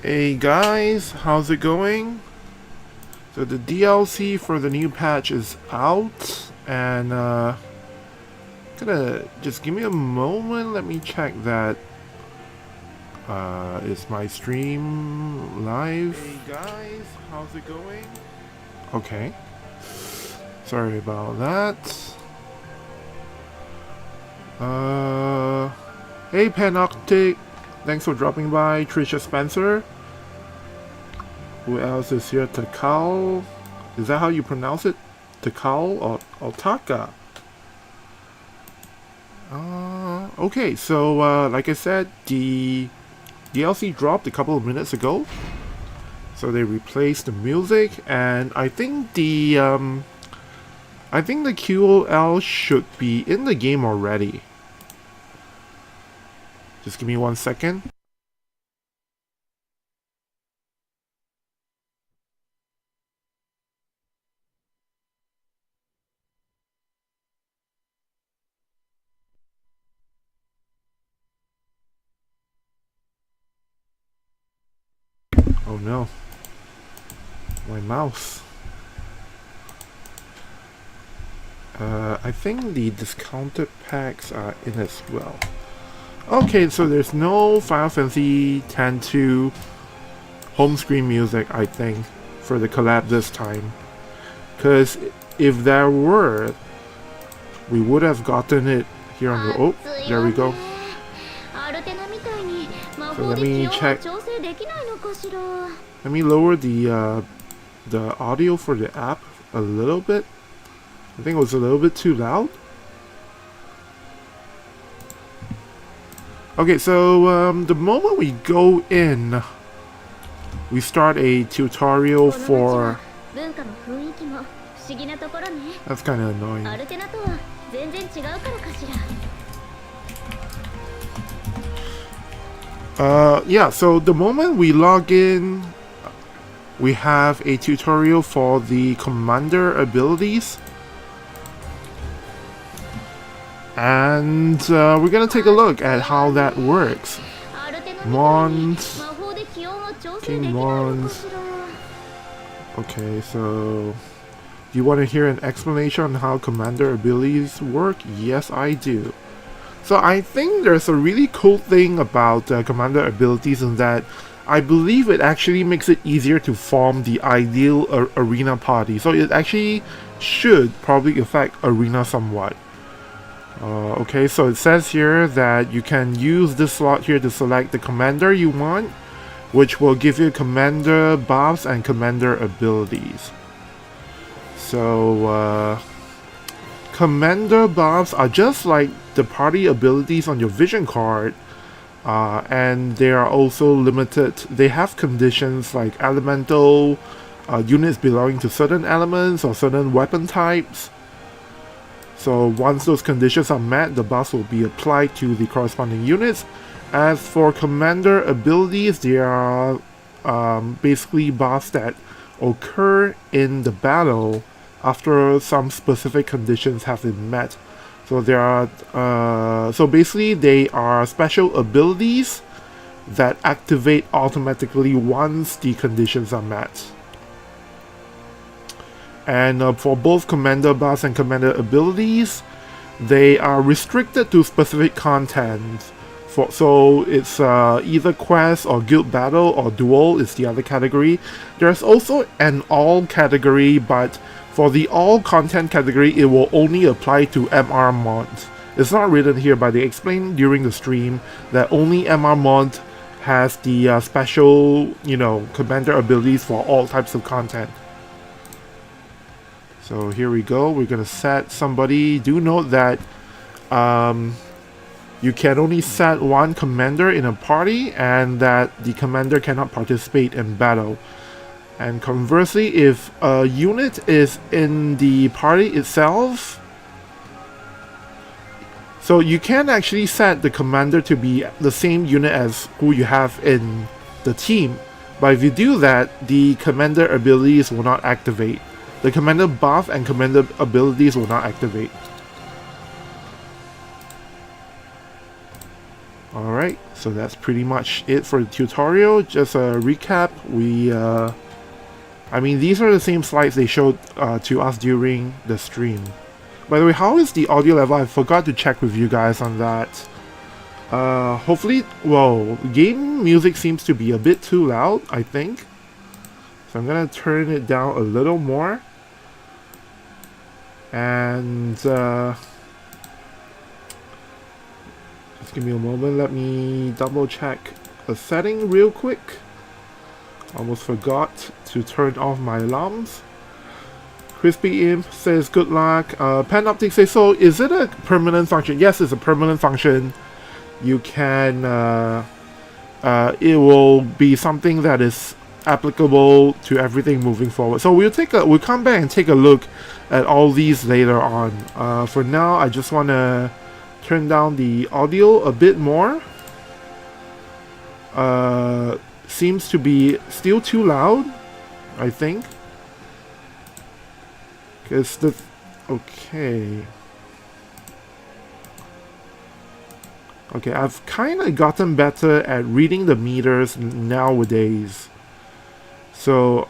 Hey guys, how's it going? So the DLC for the new patch is out, and gonna just give me a moment. Let me check that. Is my stream live? Hey guys, how's it going? Okay. Sorry about that. Hey Panoptic, thanks for dropping by. Trisha Spencer. Who else is here? Takal. Is that how you pronounce it? Takal or Taka? Okay, so like I said, the DLC dropped a couple of minutes ago. So they replaced the music, and I think the QOL should be in the game already. Just give me 1 second. Oh no. My mouse. I think the discounted packs are in as well. Okay, so there's no Final Fantasy X-2 home screen music, I think, for the collab this time. Because if there were, we would have gotten it here on the... Oh, there we go. So let me check. Let me lower the audio for the app a little bit. I think it was a little bit too loud. Okay, so the moment we go in, we start a tutorial for... That's kind of annoying. Yeah, so the moment we log in, we have a tutorial for the commander abilities. And we're gonna take a look at how that works. Mons, King Mons. Okay, so do you want to hear an explanation on how commander abilities work? Yes, I do. So I think there's a really cool thing about commander abilities in that I believe it actually makes it easier to form the ideal arena party. So it actually should probably affect arena somewhat. Okay, so it says here that you can use this slot here to select the commander you want, which will give you commander buffs and commander abilities. So, commander buffs are just like the party abilities on your vision card, and they are also limited. They have conditions like elemental, units belonging to certain elements or certain weapon types. So once those conditions are met, the buffs will be applied to the corresponding units. As for commander abilities, they are basically buffs that occur in the battle after some specific conditions have been met. So there are so basically they are special abilities that activate automatically once the conditions are met. And for both commander buffs and commander abilities, they are restricted to specific content. So it's either quest or guild battle or duel is the other category. There's also an all category, but for the all content category, it will only apply to MR mods. It's not written here, but they explained during the stream that only MR mod has the special, commander abilities for all types of content. So here we go, we're gonna set somebody. Do note that you can only set one commander in a party and that the commander cannot participate in battle. And conversely, if a unit is in the party itself, so you can actually set the commander to be the same unit as who you have in the team. But if you do that, the commander abilities will not activate. The commander buff and commander abilities will not activate. Alright, So that's pretty much it for the tutorial. Just a recap. I mean, these are the same slides they showed to us during the stream. By the way, how is the audio level? I forgot to check with you guys on that. Hopefully, well, game music seems to be a bit too loud, I think. So I'm gonna turn it down a little more. And just give me a moment, let me double check a setting real quick. Almost forgot to turn off my alarms. Crispy Imp says good luck. Panoptic says, so is it a permanent function? Yes, it's a permanent function. You can, it will be something that is applicable to everything moving forward. So we'll come back and take a look at all these later on. For now, I just want to turn down the audio a bit more. Seems to be still too loud, I think. Okay. Okay, I've kind of gotten better at reading the meters nowadays. So,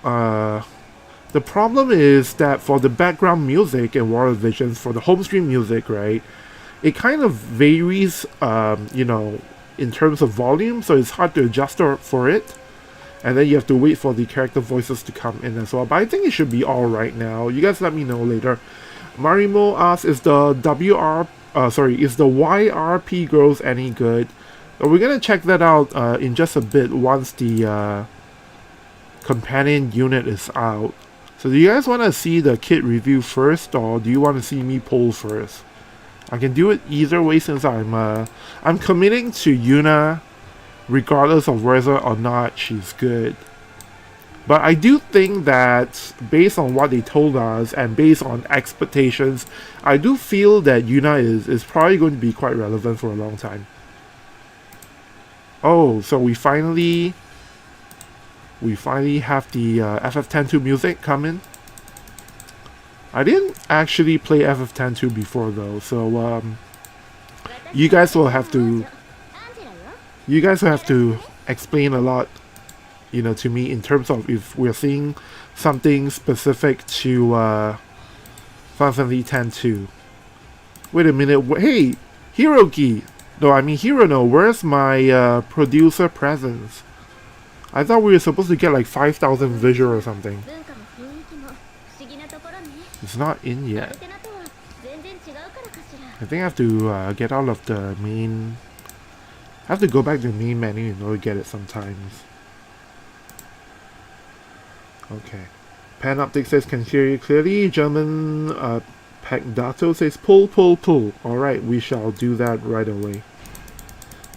the problem is that for the background music in Water Visions, for the home screen music, right, it kind of varies, you know, in terms of volume, so it's hard to adjust for it. And then you have to wait for the character voices to come in as well. But I think it should be alright now. You guys let me know later. Marimo asks, is the is the YRP growth any good? We're gonna check that out in just a bit once the companion unit is out. So do you guys want to see the kit review first, or do you want to see me poll first? I can do it either way since I'm committing to Yuna regardless of whether or not she's good. But I do think that based on what they told us and based on expectations, I do feel that Yuna is probably going to be quite relevant for a long time. Oh, so we finally have the FF-102 music come in. I didn't actually play FF-102 before though, so you guys will have to explain a lot, you know, to me in terms of if we're seeing something specific to Final Fantasy X-2. Wait a minute, hey, Hiroki! No, I mean Hirono, where's my producer presence? I thought we were supposed to get like 5,000 visual or something. It's not in yet. I think I have to get out of the main... I have to go back to the main menu in order to get it sometimes. Okay. Panoptic says can hear you clearly. German Pagdato says pull, pull, pull. Alright, we shall do that right away.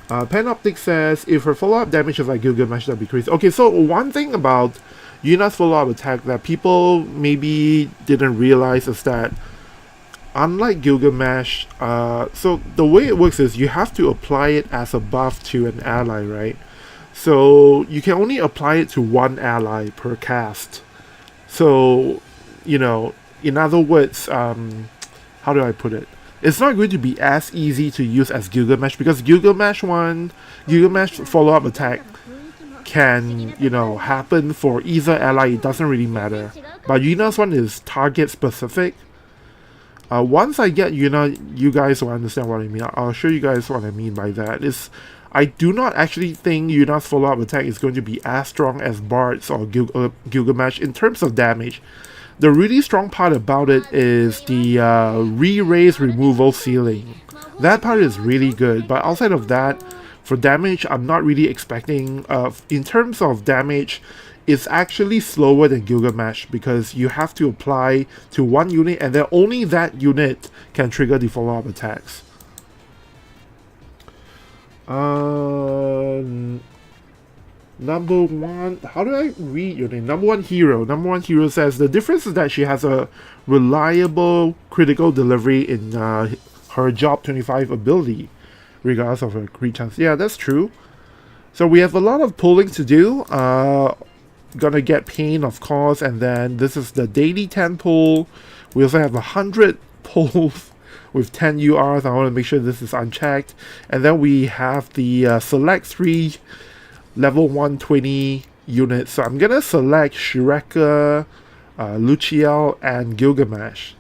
Panoptic says if her follow-up damage is like Gilgamesh, that'd be crazy. Okay, so one thing about Yuna's follow-up attack that people maybe didn't realize is that unlike Gilgamesh, so the way it works is you have to apply it as a buff to an ally, right? So you can only apply it to one ally per cast. So, you know, in other words, how do I put it? It's not going to be as easy to use as Gilgamesh, because Gilgamesh follow-up attack can, you know, happen for either ally, it doesn't really matter. But Yuna's one is target specific. Once I get Yuna, you guys will understand what I mean. I'll show you guys what I mean by that. I do not actually think Yuna's follow-up attack is going to be as strong as Bard's or Gilgamesh in terms of damage. The really strong part about it is the re-raise removal ceiling. That part is really good, but outside of that, for damage, I'm not really expecting... in terms of damage, it's actually slower than Gilgamesh because you have to apply to one unit and then only that unit can trigger the follow-up attacks. Number one, how do I read your name? Number one hero. Number one hero says the difference is that she has a reliable critical delivery in her Job 25 ability, regardless of her crit chance. Yeah, that's true. So we have a lot of pulling to do. Gonna get Paine, of course, and then this is the daily 10 pull. We also have 100 pulls with 10 URs. I want to make sure this is unchecked. And then we have the select 3 level 120 units. So I'm going to select Shireka, Luciel, and Gilgamesh.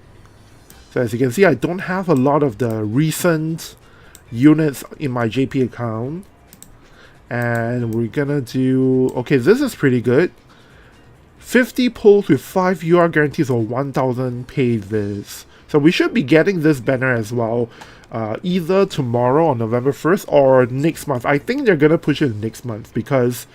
So as you can see, I don't have a lot of the recent units in my JP account. And we're going to do... Okay, this is pretty good. 50 pulls with 5 UR guarantees or 1000 paid viz. So we should be getting this banner as well, either tomorrow on November 1st or next month. I think they're gonna push it next month because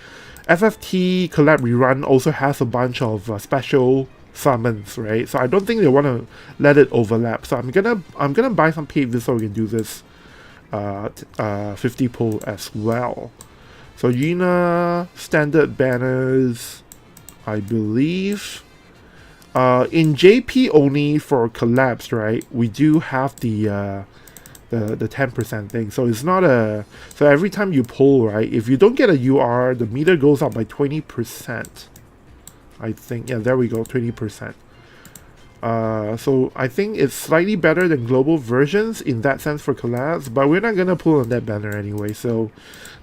FFT Collab Rerun also has a bunch of special summons, right? So I don't think they want to let it overlap. So I'm gonna buy some paid viz so we can do this 50 pull as well. So Yuna standard banners, I believe. In JP only for collabs, right? We do have the 10% thing. So it's not a... So every time you pull, right? If you don't get a UR, the meter goes up by 20%. I think. Yeah, there we go. 20%. So I think it's slightly better than global versions in that sense for collabs. But we're not going to pull on that banner anyway. So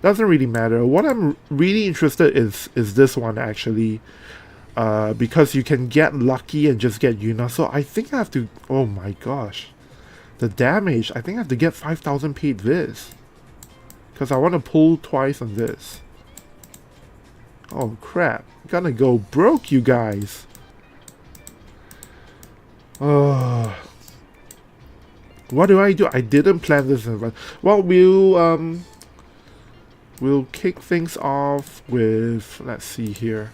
doesn't really matter. What I'm really interested is this one actually. Because you can get lucky and just get Yuna. So I think I have to... Oh my gosh. The damage. I think I have to get 5,000 paid viz. Because I want to pull twice on this. Oh crap. I'm gonna go broke, you guys. Oh. What do? I didn't plan this in advance. Well, we'll kick things off with... Let's see here.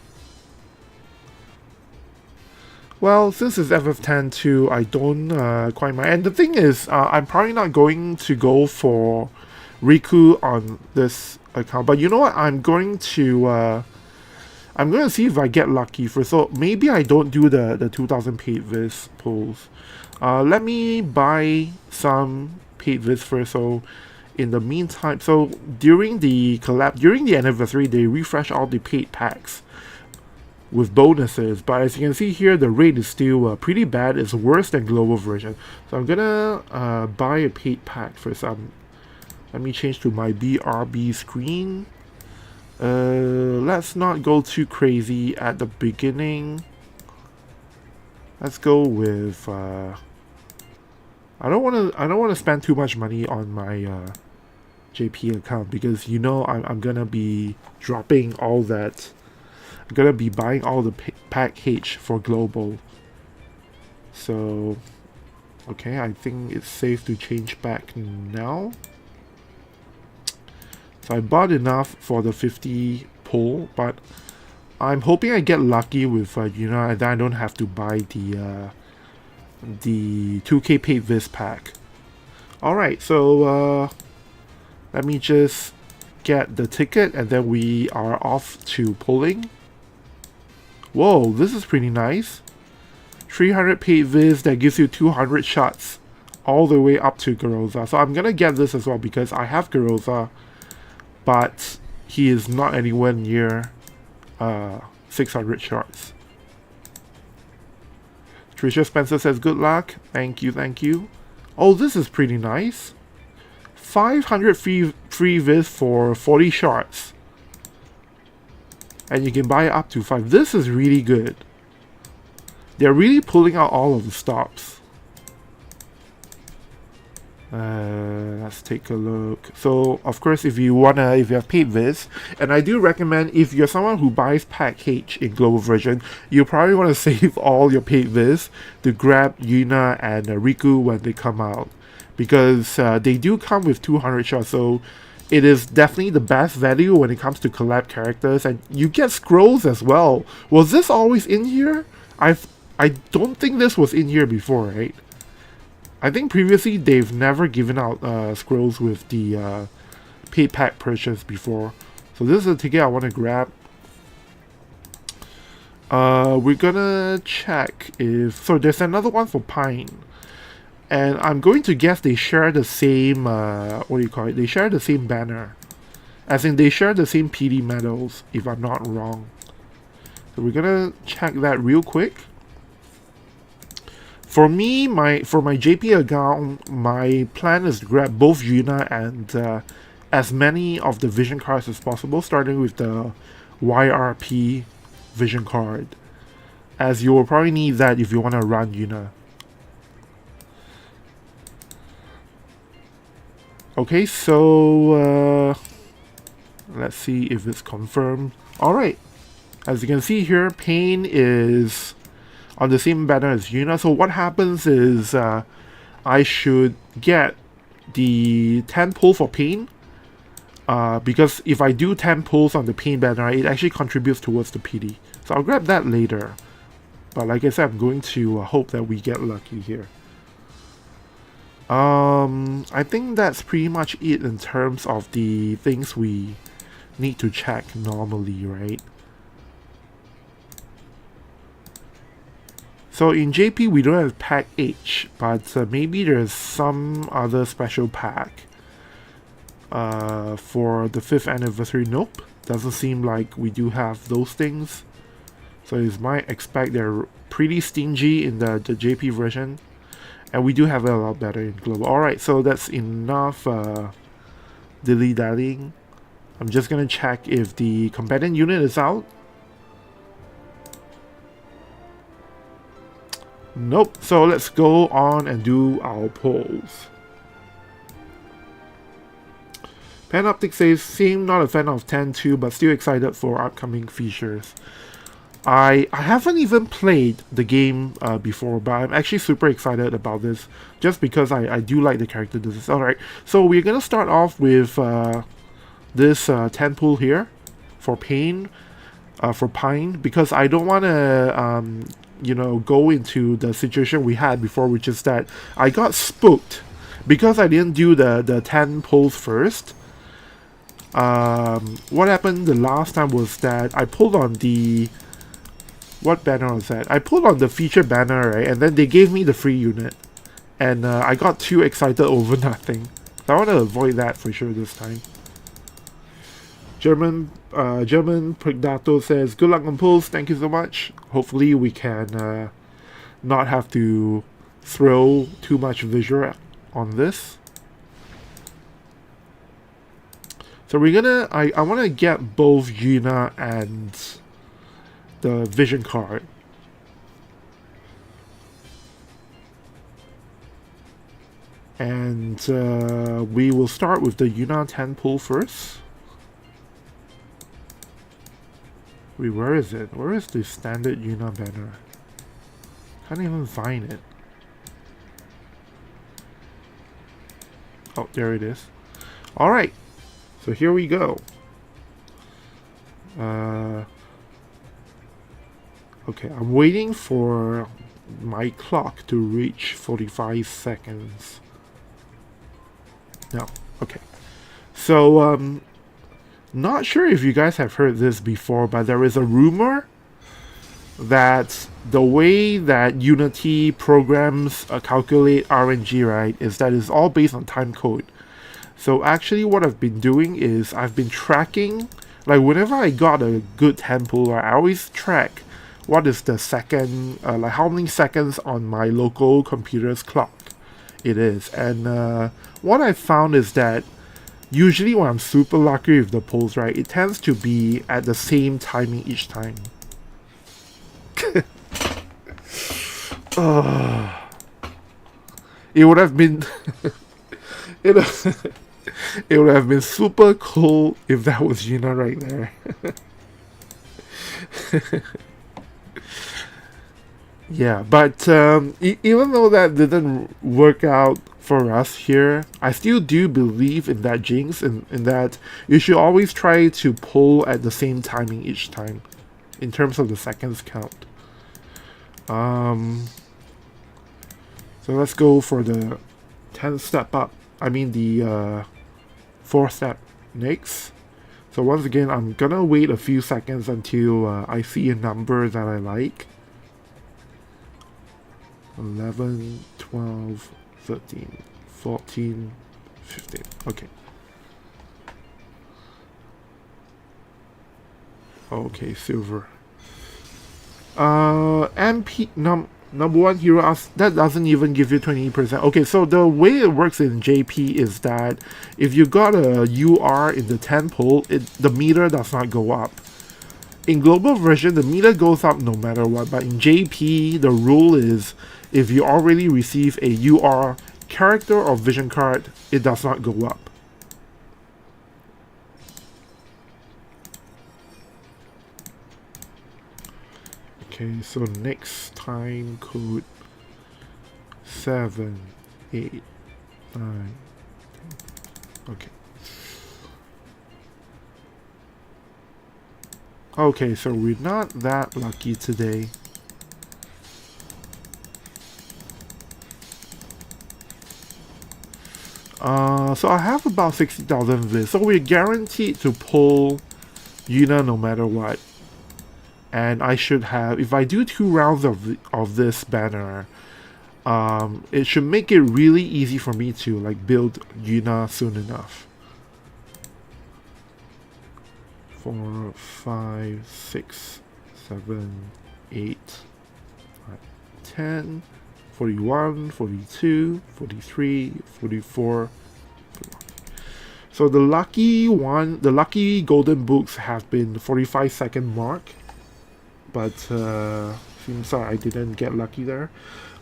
Well, since it's FF10 I don't quite mind. And the thing is, I'm probably not going to go for Riku on this account. But you know what? I'm going to see if I get lucky first. So maybe I don't do the 2000 paid viz pulls. Let me buy some paid viz first. So in the meantime, so during the collab, during the anniversary, they refresh all the paid packs with bonuses, but as you can see here, the rate is still pretty bad. It's worse than global version. So I'm gonna buy a paid pack for some. Let me change to my BRB screen. Let's not go too crazy at the beginning. Let's go with I don't wanna spend too much money on my JP account because you know I'm gonna be dropping all that. I'm gonna be buying all the pack H for global. So okay, I think it's safe to change back now. So I bought enough for the 50 pull, but I'm hoping I get lucky with Yuna and then I don't have to buy the 2k paid viz pack. Alright, so let me just get the ticket and then we are off to pulling. Whoa, this is pretty nice. 300 paid viz that gives you 200 shots all the way up to Garoza. So I'm gonna get this as well because I have Garoza, but he is not anywhere near 600 shots. Tricia Spencer says good luck. Thank you, thank you. Oh, this is pretty nice. 500 free viz for 40 shots. And you can buy up to 5. This is really good. They're really pulling out all of the stops. Let's take a look. So, of course, if you have paid viz, and I do recommend if you're someone who buys pack H in global version, you probably want to save all your paid viz to grab Yuna and Riku when they come out. Because they do come with 200 shots, so it is definitely the best value when it comes to collab characters, and you get scrolls as well. Was this always in here? I don't think this was in here before, right? I think previously they've never given out scrolls with the paid pack purchase before. So this is a ticket I want to grab. We're gonna check if... So there's another one for Paine. And I'm going to guess they share the same, what do you call it? They share the same banner. As in, they share the same PD medals, if I'm not wrong. So we're gonna check that real quick. For me, for my JP account, my plan is to grab both Yuna and as many of the vision cards as possible, starting with the YRP vision card, as you will probably need that if you want to run Yuna. Okay, so let's see if it's confirmed. Alright, as you can see here, Paine is on the same banner as Yuna. So what happens is I should get the 10 pull for Paine, because if I do 10 pulls on the Paine banner, it actually contributes towards the PD. So I'll grab that later. But like I said, I'm going to hope that we get lucky here. I think that's pretty much it in terms of the things we need to check normally, right? So in JP we don't have pack H, but maybe there's some other special pack for the 5th anniversary. Nope, doesn't seem like we do have those things. So you might expect they're pretty stingy in the JP version. And we do have it a lot better in global. Alright, so that's enough dilly-dallying. I'm just gonna check if the companion unit is out. Nope, so let's go on and do our polls. Panoptic says, seem not a fan of 10.2 but still excited for upcoming features. I haven't even played the game before, but I'm actually super excited about this just because I do like the character design. Alright, so we're gonna start off with this 10 pull here for Paine, because I don't want to you know, go into the situation we had before, which is that I got spooked because I didn't do the 10 pulls first. What happened the last time was that I pulled on the... What banner was that? I pulled on the feature banner, right? And then they gave me the free unit. And I got too excited over nothing. So I want to avoid that for sure this time. German Prigdato says, good luck on pulls, thank you so much. Hopefully we can not have to throw too much visual on this. So we're gonna, I want to get both Yuna and the vision card. And we will start with the Yuna 10 pull first. Wait, where is it? Where is the standard Yuna banner? Can't even find it. Oh, there it is. Alright, so here we go. Okay, I'm waiting for my clock to reach 45 seconds. No, okay. So, not sure if you guys have heard this before, but there is a rumor that the way that Unity programs calculate RNG, right, is that it's all based on time code. So actually what I've been doing is I've been tracking, like whenever I got a good 10 pull, I always track what is the second, like how many seconds on my local computer's clock it is. And what I found is that usually when I'm super lucky with the pulls, right, it tends to be at the same timing each time. It would have been it would have been super cool if that was Yuna right there. Yeah, but even though that didn't work out for us here, I still do believe in that jinx, in that you should always try to pull at the same timing each time in terms of the seconds count. So let's go for the 10 step up. I mean the 4 step next. So once again, I'm gonna wait a few seconds until I see a number that I like. 11, 12, 13, 14, 15. Okay. Okay, silver. MP Number one hero asks, that doesn't even give you 20%. Okay, so the way it works in JP is that if you got a UR in the 10 pull, the meter does not go up. In global version, the meter goes up no matter what, but in JP, the rule is if you already receive a UR character or vision card, it does not go up. Okay, so next time code 7, 8, 9. Okay. Okay, so we're not that lucky today. So I have about 60,000 vis, so we're guaranteed to pull Yuna no matter what. And I should have, if I do 2 rounds of this banner, it should make it really easy for me to like build Yuna soon enough. 4, 5, 6, 7, 8, 9, 10, 41, 42, 43, 44. So the lucky golden books have been 45-second mark. But seems like I didn't get lucky there.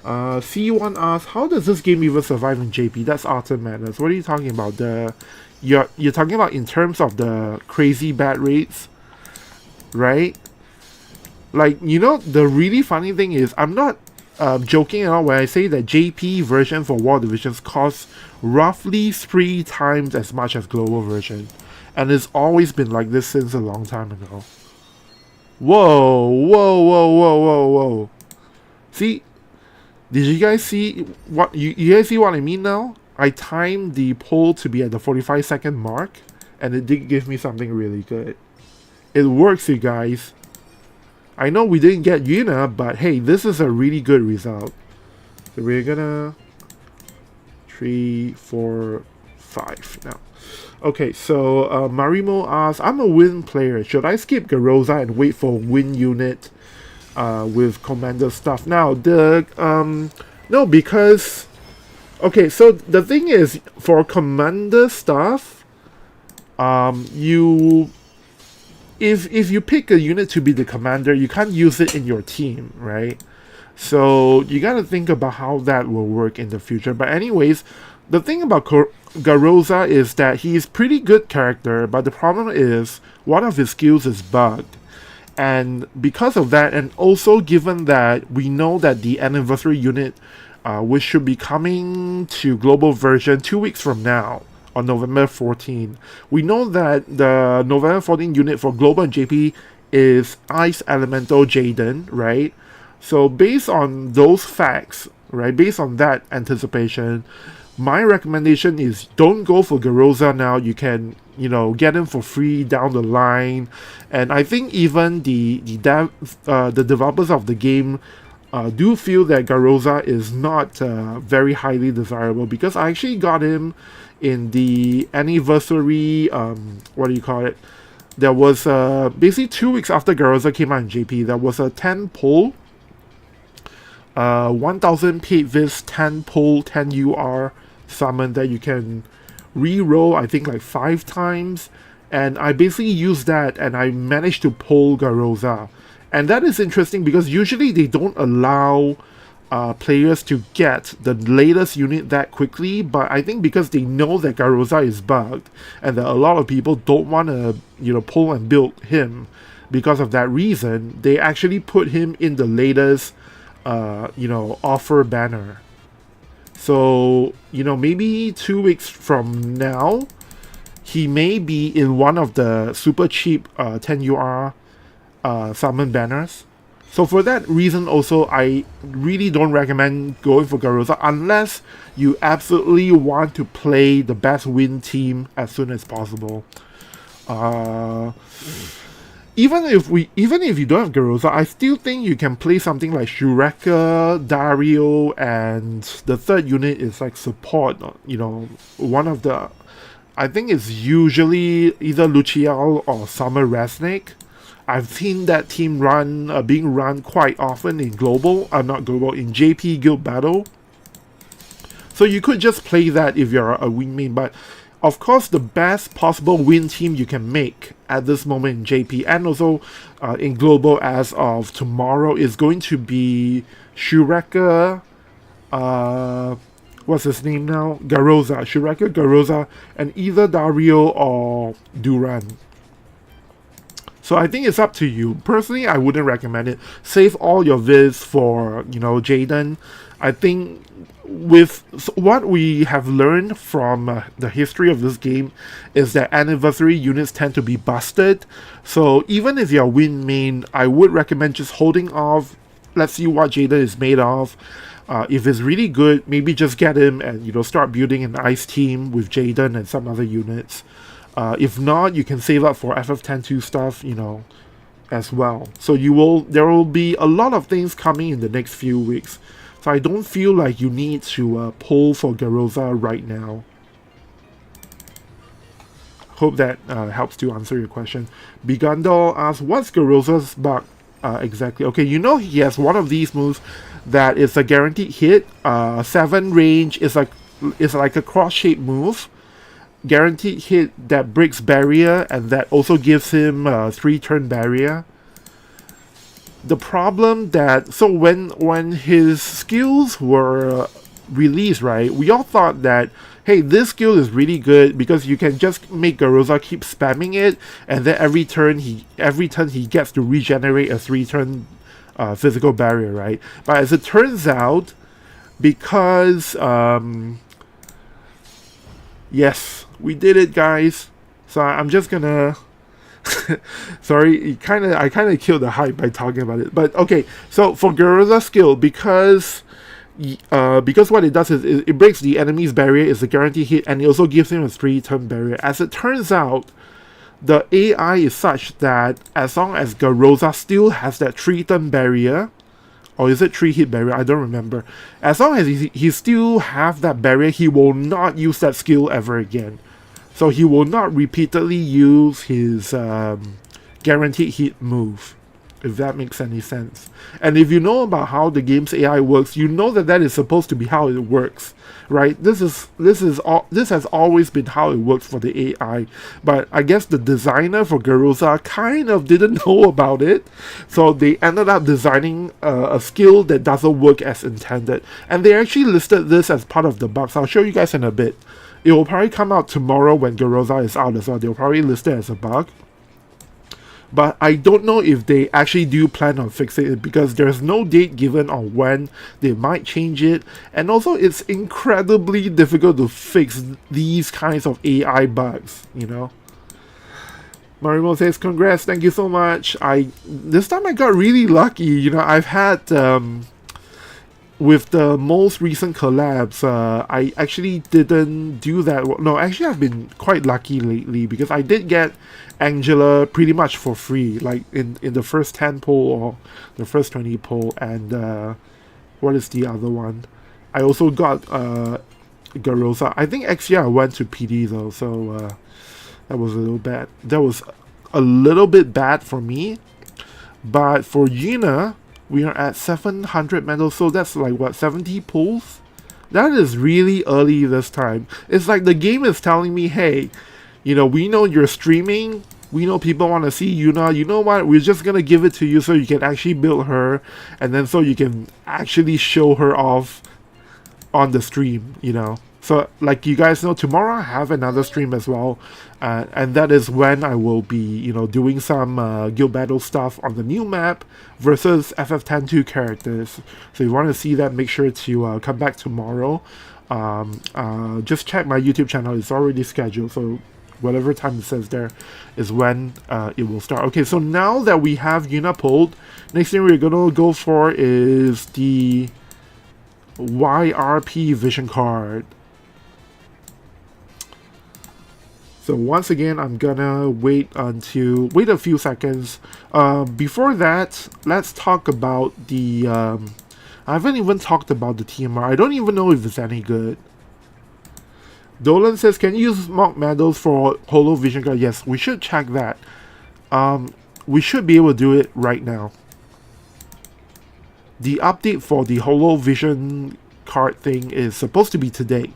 C1 asks, how does this game even survive in JP? That's utter madness. What are you talking about? You're talking about in terms of the crazy bad rates, right? Like, you know, the really funny thing is, I'm not joking at all when I say that JP version for War Divisions costs roughly 3 times as much as global version, and it's always been like this since a long time ago. Whoa, whoa, whoa, whoa, whoa, whoa. See, did you guys see what you guys see what I mean now? I timed the poll to be at the 45-second mark, and it did give me something really good. It works, you guys. I know we didn't get Yuna, but hey, this is a really good result. So we're gonna 3, 4, 5 now. Okay, so Marimo asks, I'm a win player. Should I skip Garoza and wait for win unit with commander stuff? Now, no, because... Okay, so the thing is, for commander stuff, if you pick a unit to be the commander, you can't use it in your team, right? So you gotta think about how that will work in the future. But anyways, the thing about Garoza is that he's pretty good character, but the problem is one of his skills is bugged. And because of that, and also given that we know that the anniversary unit, which should be coming to global version 2 weeks from now, on November 14, we know that the November 14 unit for global and JP is Ice Elemental Jaden, right? So based on those facts, right, based on that anticipation, my recommendation is don't go for Garoza now. You can, you know, get him for free down the line. And I think even the developers of the game do feel that Garoza is not very highly desirable, because I actually got him in the anniversary, what do you call it? There was basically 2 weeks after Garoza came out in JP, there was a 10 pull, 1000 paid vis, 10 pull, 10 UR summon that you can re-roll, I think like 5 times, and I basically used that and I managed to pull Garoza. And that is interesting because usually they don't allow players to get the latest unit that quickly, but I think because they know that Garoza is bugged and that a lot of people don't want to, you know, pull and build him, because of that reason, they actually put him in the latest you know, offer banner. So, you know, maybe 2 weeks from now, he may be in one of the super cheap 10 UR summon banners. So for that reason also, I really don't recommend going for Garoza unless you absolutely want to play the best win team as soon as possible. Even if you don't have Garoza, I still think you can play something like Shureka, Dario, and the third unit is like support. You know, one of the, I think it's usually either Lucial or Summer Resnick. I've seen that team being run quite often in not global, in JP Guild Battle. So you could just play that if you're a win main, but of course the best possible win team you can make at this moment in JP and also in global as of tomorrow is going to be Shureka, what's his name now? Shureka, Garoza, and either Dario or Duran. So I think it's up to you. Personally, I wouldn't recommend it. Save all your viz for, Jaden. I think with what we have learned from the history of this game is that anniversary units tend to be busted. So even if you're win main, I would recommend just holding off. Let's see what Jaden is made of. If it's really good, maybe just get him and start building an ice team with Jaden and some other units. If not, you can save up for FF10-2 stuff, as well. So there will be a lot of things coming in the next few weeks. So I don't feel like you need to pull for Garoza right now. Hope that helps to answer your question. Bigundal asks, what's Garoza's bug exactly? Okay, he has one of these moves that is a guaranteed hit. 7 range is like a cross-shaped move. Guaranteed hit that breaks barrier, and that also gives him a 3-turn barrier. The problem so when his skills were released, right, we all thought that, hey, this skill is really good because you can just make Garoza keep spamming it, and then every turn he gets to regenerate a 3-turn physical barrier, right? But as it turns out, because yes, we did it, guys. So I'm just gonna sorry, I kind of killed the hype by talking about it. But okay, so for Garoza's skill, because what it does is it breaks the enemy's barrier, is a guaranteed hit, and it also gives him a 3-turn barrier. As it turns out, the AI is such that as long as Garoza still has that 3-turn barrier, or is it 3-hit barrier? I don't remember. As long as he still have that barrier, he will not use that skill ever again. So he will not repeatedly use his guaranteed hit move, if that makes any sense. And if you know about how the game's AI works, you know that is supposed to be how it works, right? This has always been how it works for the AI. But I guess the designer for Garoza kind of didn't know about it, so they ended up designing a skill that doesn't work as intended. And they actually listed this as part of the bugs. I'll show you guys in a bit. It will probably come out tomorrow when Garoza is out as well. They'll probably list it as a bug. But I don't know if they actually do plan on fixing it, because there's no date given on when they might change it. And also, it's incredibly difficult to fix these kinds of AI bugs, Marimo says, congrats, thank you so much. This time I got really lucky. I've had with the most recent collabs, I actually didn't do that. No, actually I've been quite lucky lately, because I did get Angela pretty much for free, like in the first 10 pull or the first 20 pull. And what is the other one? I also got Garoza. I think XYA I went to PD though, so that was a little bad. That was a little bit bad for me. But for Yuna, we are at 700 medals, so that's like, what, 70 pulls? That is really early this time. It's like the game is telling me, hey, we know you're streaming, we know people want to see Yuna, you know what, we're just gonna give it to you so you can actually build her, and then so you can actually show her off on the stream, So, like you guys know, tomorrow I have another stream as well, and that is when I will be, doing some guild battle stuff on the new map versus FF10-2 characters. So if you want to see that, make sure to come back tomorrow. Just check my YouTube channel, it's already scheduled, so whatever time it says there is when it will start. Okay, so now that we have Yuna pulled, next thing we're gonna go for is the YRP vision card. So once again, I'm gonna wait a few seconds. Before that, let's talk about the I haven't even talked about the TMR. I don't even know if it's any good. Dolan says, can you use mock medals for Holo vision card? Yes, we should check that. we should be able to do it right now. The update for the Holo Vision card thing is supposed to be today.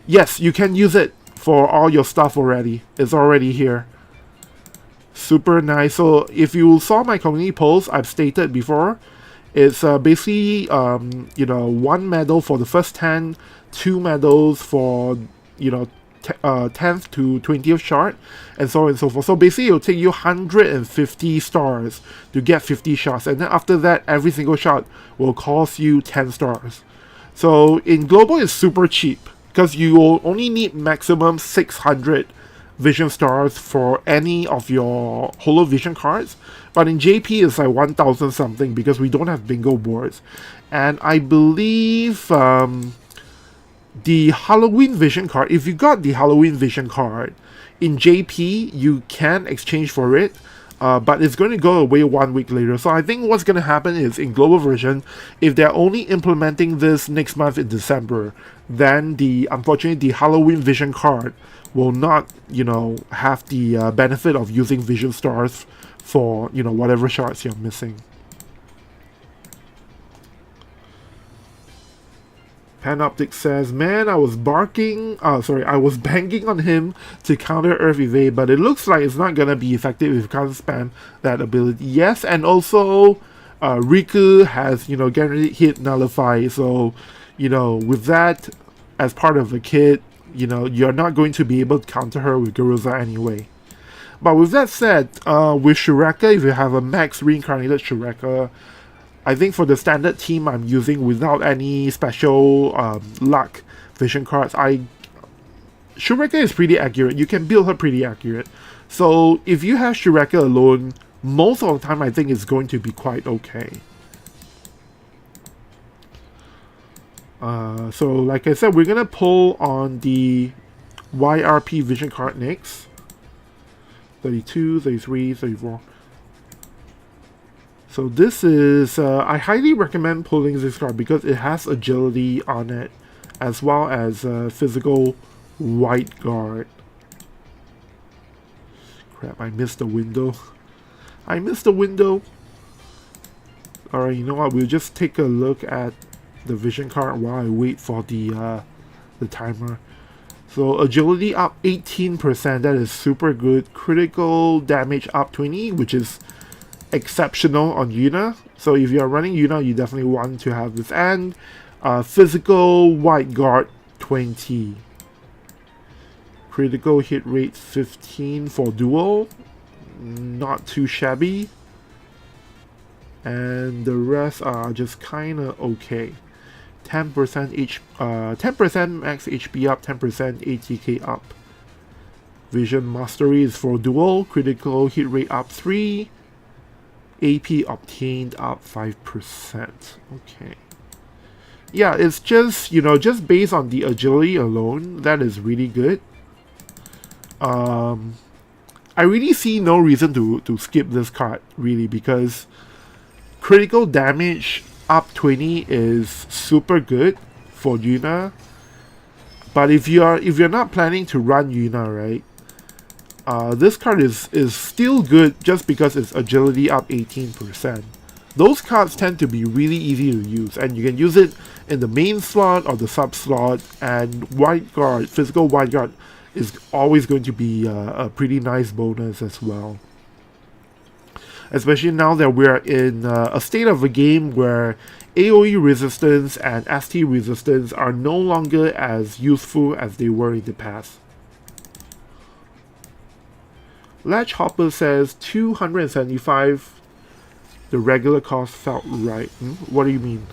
Yes, you can use it for all your stuff already. It's already here. Super nice. So if you saw my community post, I've stated before, it's basically, you know, 1 medal for the first 10, 2 medals for, you know, 10th to 20th shard, and so on and so forth. So basically, it'll take you 150 stars to get 50 shots, and then after that, every single shot will cost you 10 stars. So in global, it's super cheap because you will only need maximum 600 vision stars for any of your Holo Vision cards, but in JP it's like 1000 something because we don't have bingo boards. And I believe the Halloween Vision card, if you got the Halloween Vision card in JP, you can exchange for it, but it's going to go away 1 week later. So I think what's going to happen is in global version, if they're only implementing this next month in December, then unfortunately the Halloween Vision card will not, you know, have the benefit of using vision stars for, you know, whatever shards you're missing. Panoptic says, man, I was banging on him to counter Earth Evade, but it looks like it's not gonna be effective if you can't spam that ability. Yes, and also Riku has, you know, guaranteed hit nullify, so, you know, with that as part of the kit, you know, you're not going to be able to counter her with Garuza anyway. But with that said, with Shureka, if you have a max reincarnated Shureka, I think for the standard team I'm using without any special luck vision cards, Shureka is pretty accurate. You can build her pretty accurate. So if you have Shureka alone, most of the time I think it's going to be quite okay. So like I said, we're gonna pull on the YRP vision card next. 32, 33, 34. So this is, I highly recommend pulling this card because it has agility on it, as well as physical white guard. Crap, I missed the window. I missed the window. Alright, you know what, we'll just take a look at the vision card while I wait for the timer. So agility up 18%, that is super good. Critical damage up 20, which is exceptional on Yuna. So if you're running Yuna, you definitely want to have this. And physical white guard 20. Critical hit rate 15 for dual. Not too shabby. And the rest are just kinda okay. 10% 10% max HP up, 10% ATK up. Vision Mastery is for dual. Critical hit rate up 3. AP obtained up 5%. Okay. Yeah, it's just, you know, just based on the agility alone, that is really good. I really see no reason to skip this card, really, because critical damage up 20 is super good for Yuna. But if you're not planning to run Yuna, right? This card is still good just because it's agility up 18%. Those cards tend to be really easy to use, and you can use it in the main slot or the sub slot, and white guard, physical white guard is always going to be a pretty nice bonus as well. Especially now that we're in a state of a game where AoE resistance and ST resistance are no longer as useful as they were in the past. Latch Hopper says 275. The regular cost felt right. What do you mean?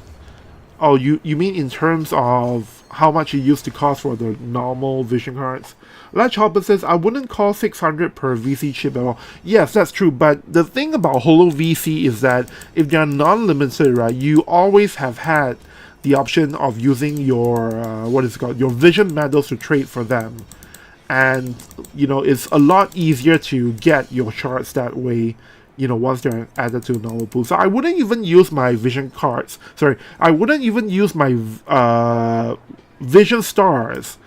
Oh, you mean in terms of how much it used to cost for the normal vision cards? Latch Hopper says, I wouldn't call 600 per VC chip at all. Yes, that's true, but the thing about Holo VC is that if they're non-limited, right, you always have had the option of using your, your vision medals to trade for them. And, you know, it's a lot easier to get your shards that way, you know, once they're added to a normal pool. So I wouldn't even use my vision cards. Sorry, I wouldn't even use my vision stars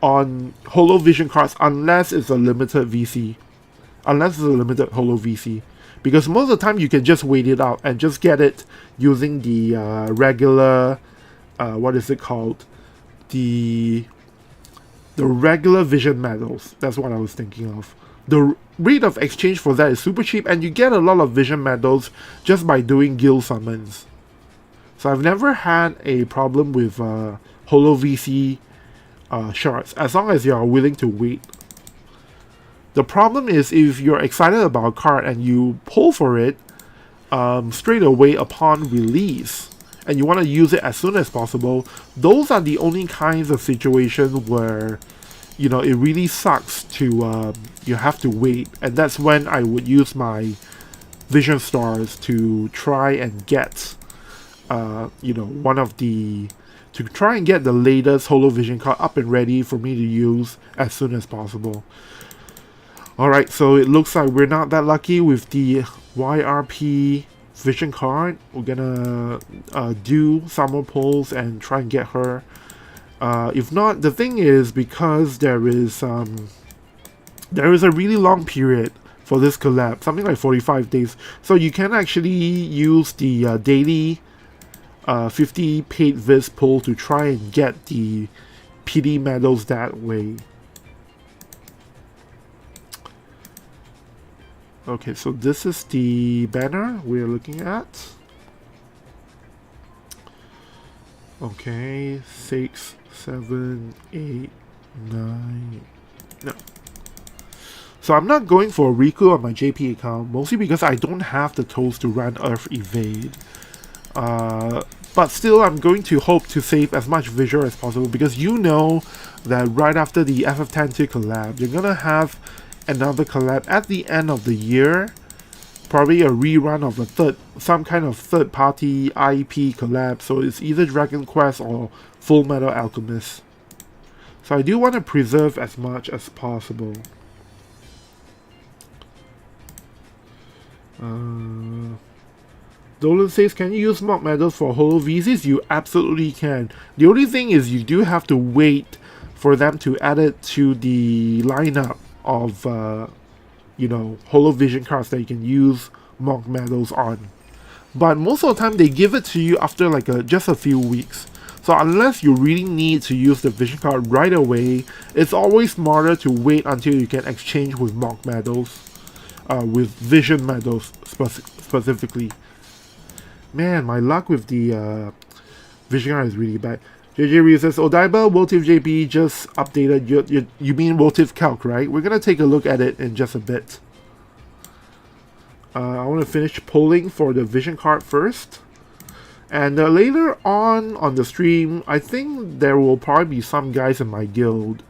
on Holo Vision cards unless it's a limited VC. Unless it's a limited Holo VC. because most of the time you can just wait it out and just get it using the regular, what is it called? The regular vision medals. That's what I was thinking of. The rate of exchange for that is super cheap, and you get a lot of vision medals just by doing guild summons. So I've never had a problem with Holo VC shards, as long as you are willing to wait. The problem is if you're excited about a card and you pull for it straight away upon release, and you want to use it as soon as possible, those are the only kinds of situations where, you know, it really sucks to, you have to wait. And that's when I would use my vision stars to try and get, you know, to try and get the latest Holo Vision card up and ready for me to use as soon as possible. Alright, so it looks like we're not that lucky with the YRP Vision card. We're gonna do summer polls and try and get her. If not, the thing is, because there is a really long period for this collab, something like 45 days, so you can actually use the daily 50 paid Viz poll to try and get the PD medals that way. Okay, so this is the banner we're looking at. Okay, 6, 7, 8, 9. No. So I'm not going for a Riku on my JP account, mostly because I don't have the tools to run Earth Evade. But still, I'm going to hope to save as much visual as possible, because you know that right after the FF10 collab, you're gonna have another collab at the end of the year, probably a rerun of some kind of third-party IP collab. So it's either Dragon Quest or Full Metal Alchemist. So I do want to preserve as much as possible. Dolan says, can you use mock medals for Holo VCs? You absolutely can. The only thing is you do have to wait for them to add it to the lineup of you know, Holo Vision cards that you can use mock medals on. But most of the time they give it to you after like just a few weeks. So unless you really need to use the Vision card right away, it's always smarter to wait until you can exchange with mock medals, with Vision medals specifically. Man, my luck with the Vision card is really bad. JJ Ryu says, Odaiba, WOTV JP just updated. You mean WOTV Calc, right? We're going to take a look at it in just a bit. I want to finish polling for the Vision card first. And later on the stream, I think there will probably be some guys in my guild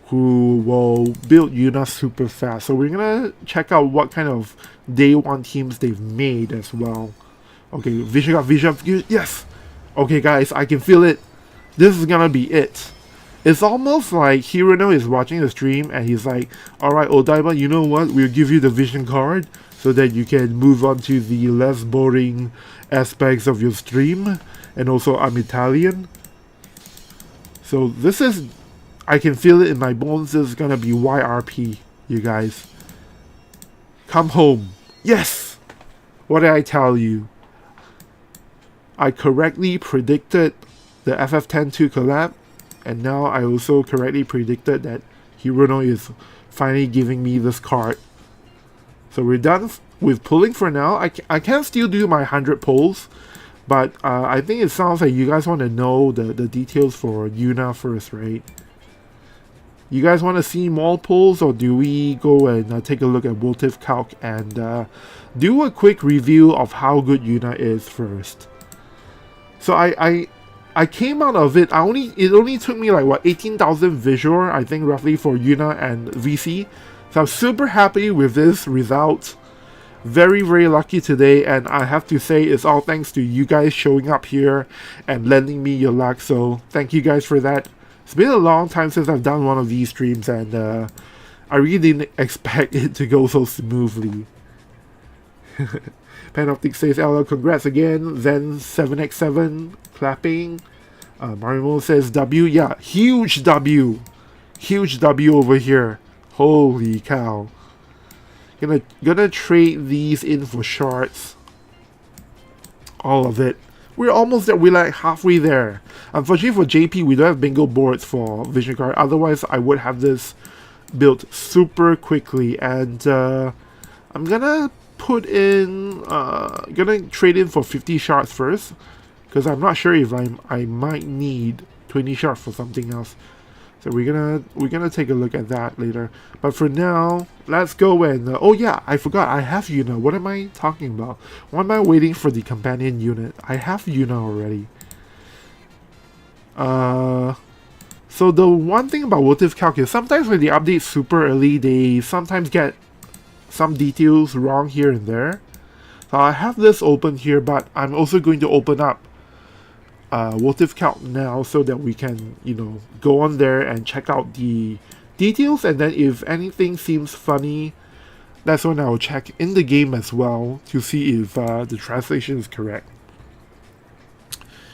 who will build Yuna super fast. So we're going to check out what kind of day one teams they've made as well. Okay, Vision, yes! Okay guys, I can feel it. This is gonna be it. It's almost like Hirono is watching the stream and he's like, alright Odaiba, you know what? We'll give you the Vision card so that you can move on to the less boring aspects of your stream. And also, I'm Italian. So this is, I can feel it in my bones. This is gonna be YRP, you guys. Come home. Yes! What did I tell you? I correctly predicted the FF10 collab, and now I also correctly predicted that Hirono is finally giving me this card. So we're done with pulling for now. I can still do my 100 pulls, but I think it sounds like you guys want to know the details for Yuna first, right? You guys want to see more pulls, or do we go and take a look at WOTV Calc and do a quick review of how good Yuna is first? So I came out of it, it only took me like what, 18,000 visual, I think roughly, for Yuna and VC. So I'm super happy with this result. Very, very lucky today, and I have to say it's all thanks to you guys showing up here and lending me your luck, so thank you guys for that. It's been a long time since I've done one of these streams, and I really didn't expect it to go so smoothly. Panoptic says, LL, congrats again. Zen 7x7 clapping. Marimo says W. Yeah, huge W. Huge W over here. Holy cow. Gonna trade these in for shards. All of it. We're almost there. We're like halfway there. Unfortunately for JP, we don't have bingo boards for vision card. Otherwise, I would have this built super quickly. And I'm gonna put in, gonna trade in for 50 shards first, because I'm not sure if I might need 20 shards for something else. So we're gonna take a look at that later. But for now, let's go and oh yeah, I forgot I have Yuna. What am I talking about? Why am I waiting for the companion unit? I have Yuna already. So the one thing about WOTV Calc is sometimes when they update super early, they sometimes get some details wrong here and there. So I have this open here, but I'm also going to open up WOTV Calc now so that we can, you know, go on there and check out the details, and then if anything seems funny, that's when I'll check in the game as well to see if the translation is correct.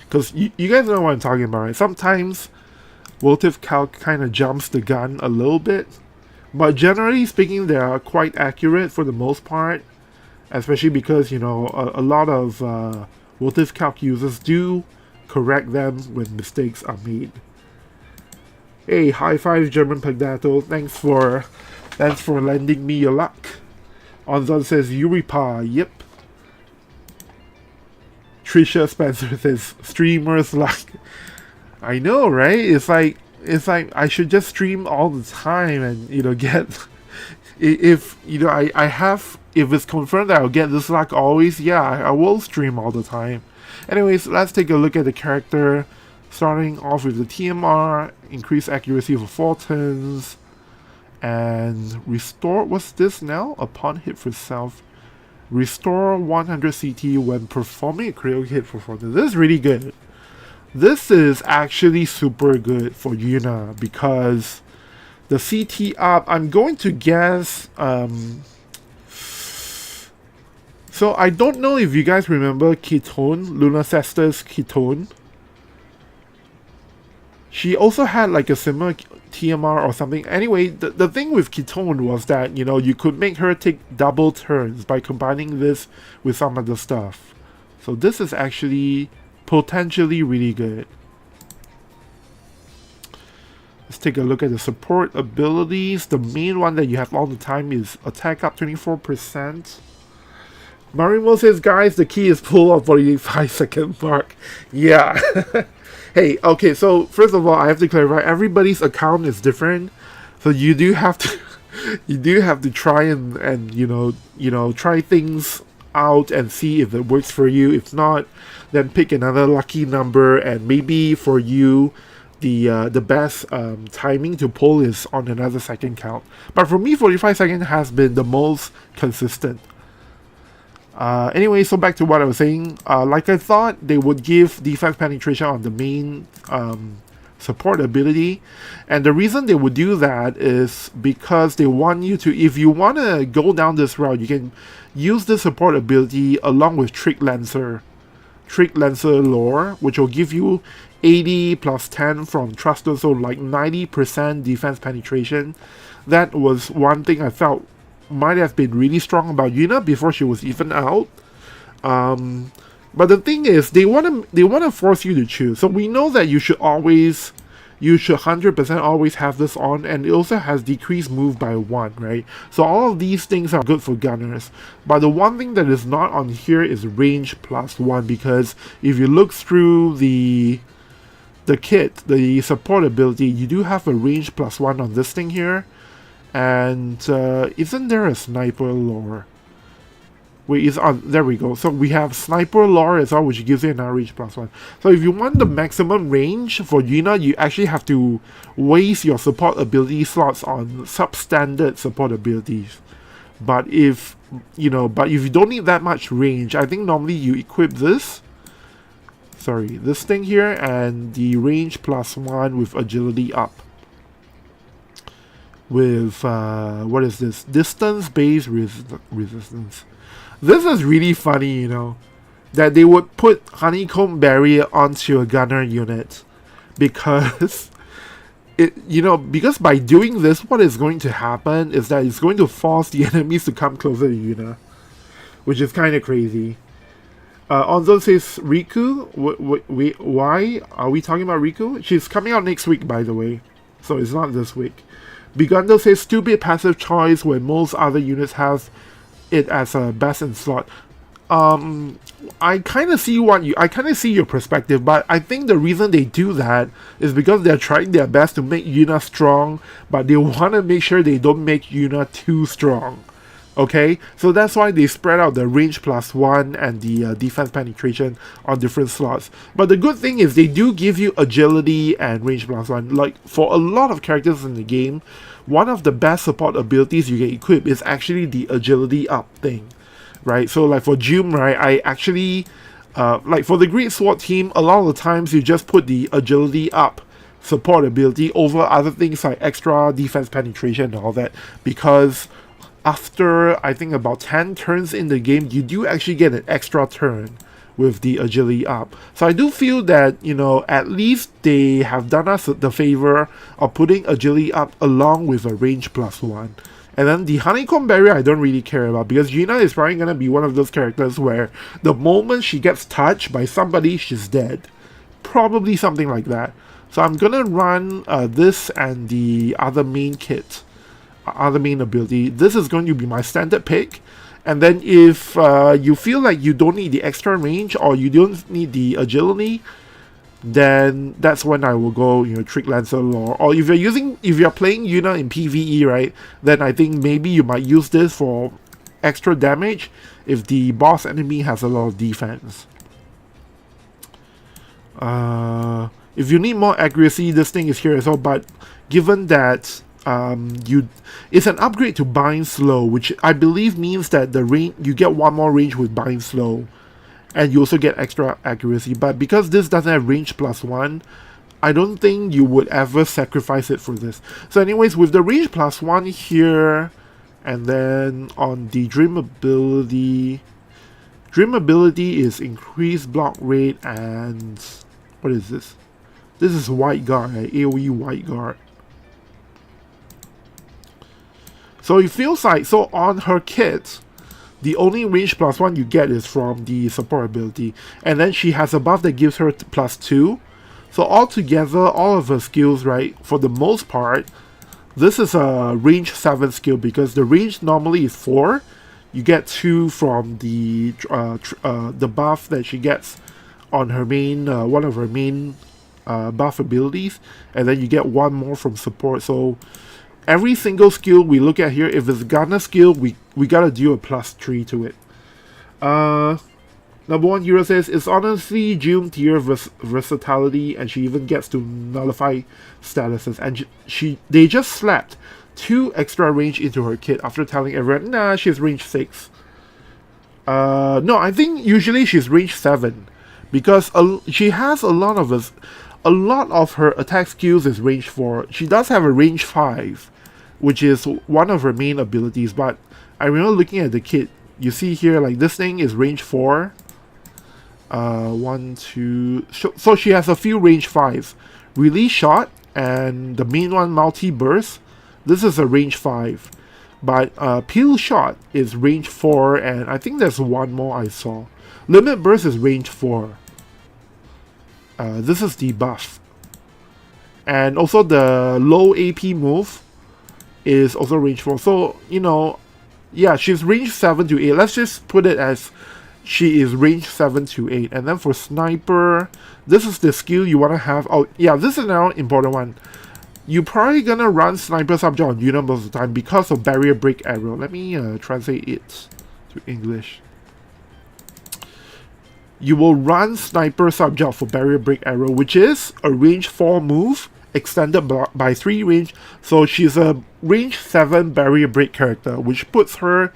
Because you guys know what I'm talking about, right? Sometimes WOTV Calc kind of jumps the gun a little bit, but generally speaking, they are quite accurate for the most part, especially because, you know, a lot of WOTV Calc users do correct them when mistakes are made. Hey, high five, German Pagdato. Thanks for lending me your luck. Onzon says Yuripa. Yep. Trisha Spencer says streamers luck. I know, right? It's like I should just stream all the time and, you know, get if you know I have, if it's confirmed that I'll get this luck always, yeah, I will stream all the time. Anyways, let's take a look at the character. Starting off with the TMR, increased accuracy for 4 turns, and restore, what's this now? Upon hit for self, restore 100 CT when performing a critical hit for 4 turns. This is really good. This is actually super good for Yuna because the CT up, I'm going to guess, so I don't know if you guys remember Ketone, Lunacester's Ketone. She also had like a similar TMR or something. Anyway, the thing with Ketone was that, you know, you could make her take double turns by combining this with some other stuff. So this is actually potentially really good. Let's take a look at the support abilities. The main one that you have all the time is attack up 24%. Marimo says, guys, the key is pull up for the 5-second mark. Yeah. Hey, okay, so first of all, I have to clarify, everybody's account is different. So you do have to try and you know try things out and see if it works for you. If not, then pick another lucky number, and maybe for you the best timing to pull is on another second count. But for me, 45 seconds has been the most consistent. Anyway, so back to what I was saying. Like I thought, they would give defense penetration on the main support ability, and the reason they would do that is because they want you to, if you want to go down this route, you can use the support ability along with Trick Lancer lore, which will give you 80 plus 10 from Thruster, so like 90% defense penetration. That was one thing I felt might have been really strong about Yuna before she was even out. But the thing is, they want to force you to choose. So we know that you should 100% always have this on, and it also has decreased move by 1, right? So all of these things are good for gunners. But the one thing that is not on here is range plus 1, because if you look through the kit, the support ability, you do have a range plus 1 on this thing here. And isn't there a sniper lore? Wait, is on, there we go. So we have sniper lore as well, which gives you an range plus 1. So if you want the maximum range for Yuna, you actually have to waste your support ability slots on substandard support abilities. But if you don't need that much range, I think normally you equip this thing here, and the range plus 1 with agility up. With what is this? Distance-based resistance. This is really funny, you know, that they would put honeycomb barrier onto a gunner unit, because because by doing this, what is going to happen is that it's going to force the enemies to come closer to Yuna, which is kind of crazy. Onzo says Riku. Wait, why are we talking about Riku? She's coming out next week, by the way, so it's not this week. Bigundo says stupid passive choice when most other units have it as a best in slot. I kind of see your perspective, but I think the reason they do that is because they're trying their best to make Yuna strong, but they want to make sure they don't make Yuna too strong. Okay, so that's why they spread out the range +1 and the defense penetration on different slots. But the good thing is they do give you agility and range +1. Like, for a lot of characters in the game, one of the best support abilities you can equip is actually the agility up thing, right? So like for Jum, right, I actually, like for the Great Sword team, a lot of the times you just put the agility up support ability over other things like extra defense penetration and all that, because after I think about 10 turns in the game, you do actually get an extra turn with the agility up. So I do feel that, at least they have done us the favor of putting agility up along with a range +1. And then the honeycomb barrier I don't really care about, because Yuna is probably going to be one of those characters where the moment she gets touched by somebody, she's dead. Probably something like that. So I'm going to run this and the other main kit. Other main ability. This is going to be my standard pick, and then if you feel like you don't need the extra range or you don't need the agility, then that's when I will go Trick Lancer Lore. Or if you're playing Yuna in PvE, right, then I think maybe you might use this for extra damage if the boss enemy has a lot of defense. If you need more accuracy, this thing is here as well, but given that it's an upgrade to bind slow, which I believe means that the range, you get one more range with bind slow, and you also get extra accuracy. But because this doesn't have range +1, I don't think you would ever sacrifice it for this. So anyways, with the range +1 here, and then on the dream ability is increased block rate, and what is this? This is white guard, right? AoE white guard. So it feels like, so on her kit, the only range +1 you get is from the support ability. And then she has a buff that gives her +2. So altogether, all of her skills, right, for the most part, this is a range 7 skill, because the range normally is 4. You get 2 from the buff that she gets on her main, one of her main buff abilities. And then you get 1 more from support. So every single skill we look at here, if it's Gunner skill, we gotta do a +3 to it. Number 1 Euro says, it's honestly June tier versatility, and she even gets to nullify statuses. And they just slapped 2 extra range into her kit after telling everyone, nah, she's range 6. No, I think usually she's range 7, because she has a lot of her attack skills is range 4. She does have a range 5, which is one of her main abilities, but I remember looking at the kit, you see here, like, this thing is range 4. 1, 2... So she has a few range 5s. Release Shot, and the main one, Multi-Burst, this is a range 5. But Peel Shot is range 4, and I think there's one more I saw. Limit Burst is range 4. This is the buff. And also the low AP move is also range 4. So, yeah, she's range 7 to 8. Let's just put it as she is range 7 to 8. And then for Sniper, this is the skill you want to have. Oh, yeah, this is now an important one. You're probably going to run Sniper Subject on Yuna most of the time because of Barrier Break Arrow. Let me translate it to English. You will run Sniper Subject for Barrier Break Arrow, which is a range 4 move, extended by 3 range. So she's a range 7 Barrier Break character, which puts her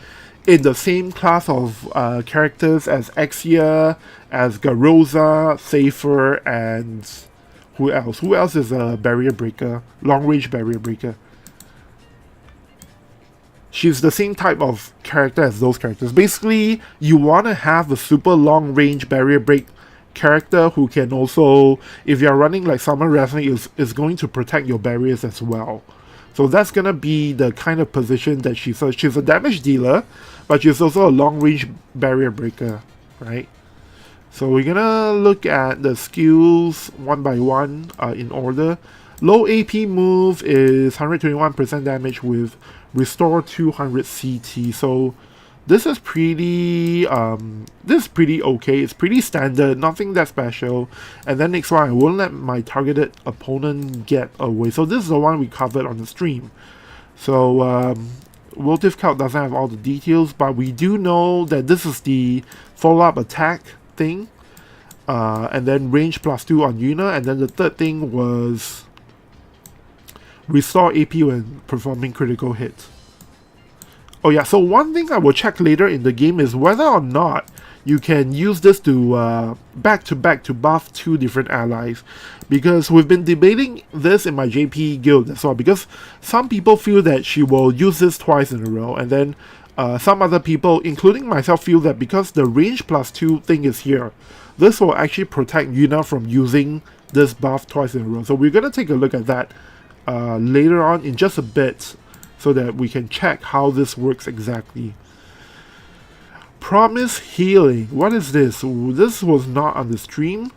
in the same class of characters as Exia, as Garoza, Safer, and who else? Who else is a barrier breaker? Long range barrier breaker. She's the same type of character as those characters. Basically, you want to have a super long range barrier break character who can also, if you're running like Summer Wrestling, is going to protect your barriers as well. So that's gonna be the kind of position that she's a damage dealer, but she's also a long range barrier breaker, right? So we're gonna look at the skills one by one in order. Low AP move is 121% damage with restore 200 CT. So this is pretty okay. It's pretty standard, nothing that special. And then next one, I won't let my targeted opponent get away. So this is the one we covered on the stream. So WOTV Count doesn't have all the details, but we do know that this is the follow-up attack thing. And then range +2 on Yuna, and then the third thing was restore AP when performing critical hit. Oh yeah, so one thing I will check later in the game is whether or not you can use this to back-to-back to buff 2 different allies, because we've been debating this in my JP guild as well, because some people feel that she will use this twice in a row, and then some other people, including myself, feel that because the range +2 thing is here, this will actually protect Yuna from using this buff twice in a row. So we're going to take a look at that later on in just a bit, so that we can check how this works exactly. Promise healing. What is this? This was not on the stream.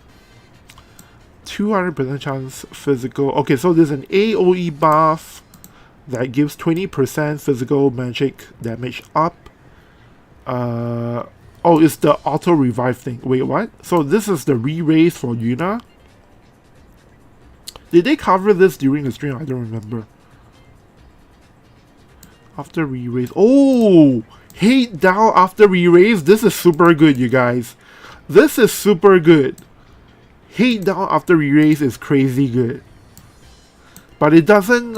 200% chance physical. Okay, so there's an AoE buff that gives 20% physical magic damage up. Oh, it's the auto revive thing. Wait, what? So this is the re-raise for Yuna? Did they cover this during the stream? I don't remember. After re-raise. Oh! Hate down after re-raise. This is super good, you guys. This is super good. Hate down after re-raise is crazy good. But it doesn't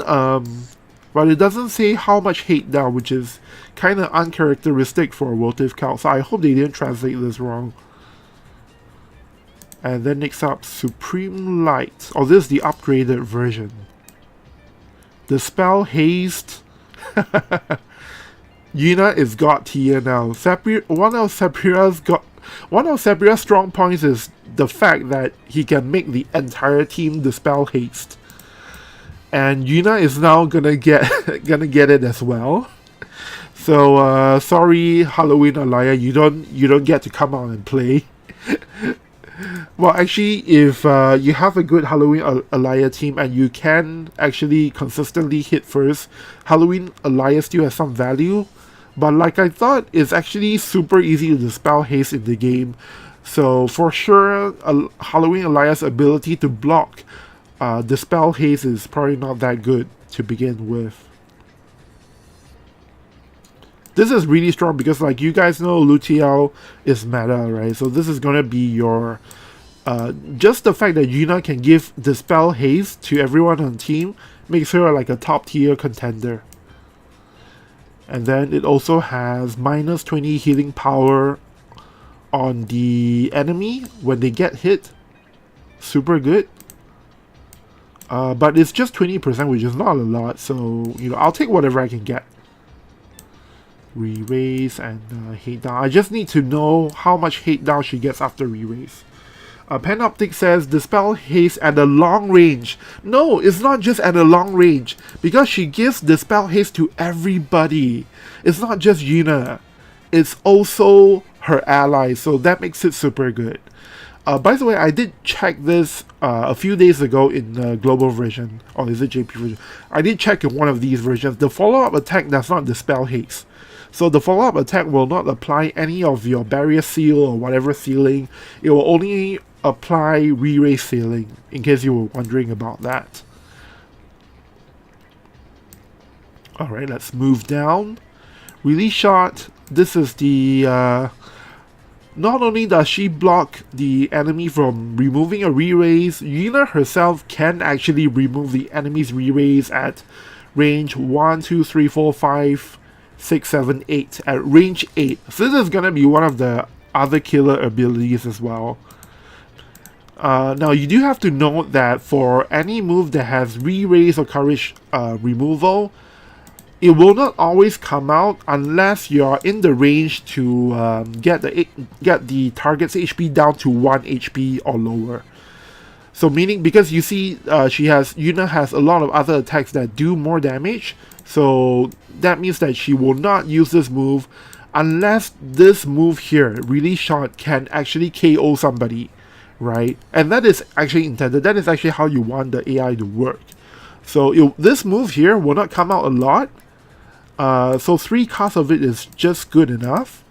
say how much hate down, which is kind of uncharacteristic for a WOTV Count. So I hope they didn't translate this wrong. And then next up, Supreme Light. Oh, this is the upgraded version. The spell Haste. Yuna is god tier now. One of Sapira's strong points is the fact that he can make the entire team dispel haste. And Yuna is now gonna get it as well. So sorry, Halloween Alaya, you don't get to come out and play. Well, actually, if you have a good Halloween Alaya team and you can actually consistently hit first, Halloween Alaya still has some value. But like I thought, it's actually super easy to dispel haste in the game. So for sure, Halloween Alaya's ability to block dispel haste is probably not that good to begin with. This is really strong because, like you guys know, Lutiao is meta, right? So this is gonna be your just the fact that Yuna can give dispel haste to everyone on the team makes her like a top tier contender. And then it also has minus 20 healing power on the enemy when they get hit. Super good. But it's just 20%, which is not a lot, so you know, I'll take whatever I can get. Re-raise and hate down. I just need to know how much hate down she gets after re-raise. Panoptic says dispel haste at a long range. No, it's not just at a long range, because she gives dispel haste to everybody. It's not just Yuna, it's also her allies, so that makes it super good. By the way, I did check this a few days ago in the global version, or is it JP version? I did check in one of these versions. The follow-up attack does not dispel haste. So the follow-up attack will not apply any of your barrier seal or whatever sealing. It will only apply re-raise sealing, in case you were wondering about that. Alright, let's move down. Release shot. This is the... not only does she block the enemy from removing a re-raise, Yuna herself can actually remove the enemy's re-raise at range 1, 2, 3, 4, 5, 6, 7, 8. At range 8. So this is going to be one of the other killer abilities as well. Now you do have to note that for any move that has re-raise or courage removal, it will not always come out unless you're in the range to get the target's HP down to 1 HP or lower. So meaning, because you see Yuna has a lot of other attacks that do more damage, so that means that she will not use this move unless this move here, Release Shot, can actually KO somebody, right? And that is actually intended, that is actually how you want the AI to work. So this move here will not come out a lot, so 3 casts of it is just good enough.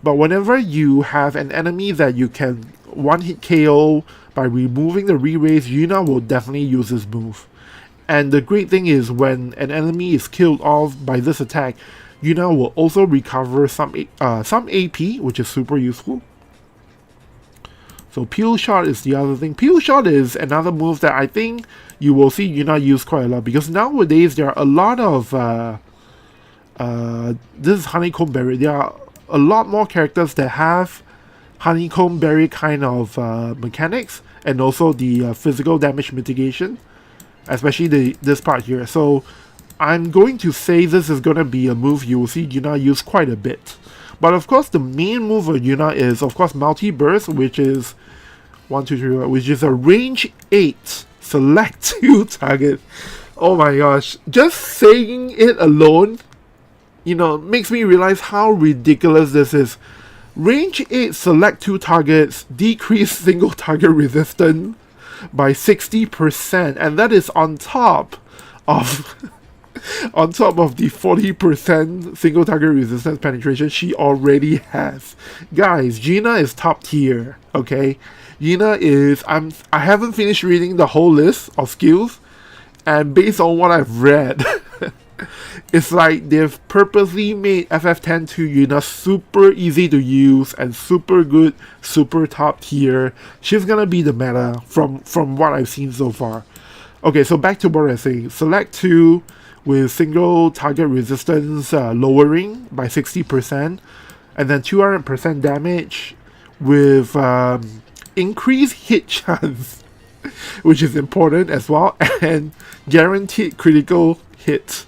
But whenever you have an enemy that you can one-hit KO by removing the re-raise, Yuna will definitely use this move. And the great thing is, when an enemy is killed off by this attack, Yuna will also recover some AP, which is super useful. So Peel Shot is the other thing. Peel Shot is another move that I think you will see Yuna use quite a lot, because nowadays there are a lot of this is Honeycomb Berry. There are a lot more characters that have Honeycomb Berry kind of mechanics, and also the physical damage mitigation, especially this part here. So I'm going to say this is going to be a move you will see Yuna use quite a bit. But of course, the main move of Yuna is, of course, Multi-Burst, which is 1, 2, 3, which is a range 8 select 2 target. Oh my gosh, just saying it alone, you know, makes me realize how ridiculous this is. Range 8 select 2 targets, decrease single target resistance by 60%, and that is on top of on top of the 40% single target resistance penetration she already has. Guys, Yuna is top tier, okay? Yuna is, I haven't finished reading the whole list of skills, and based on what I've read, it's like they've purposely made FF10 to Yuna super easy to use and super good, super top tier. She's gonna be the meta from what I've seen so far. Okay, so back to what I was saying. Select 2 with single target resistance lowering by 60%, and then 200% damage with increased hit chance, which is important as well, and guaranteed critical hit,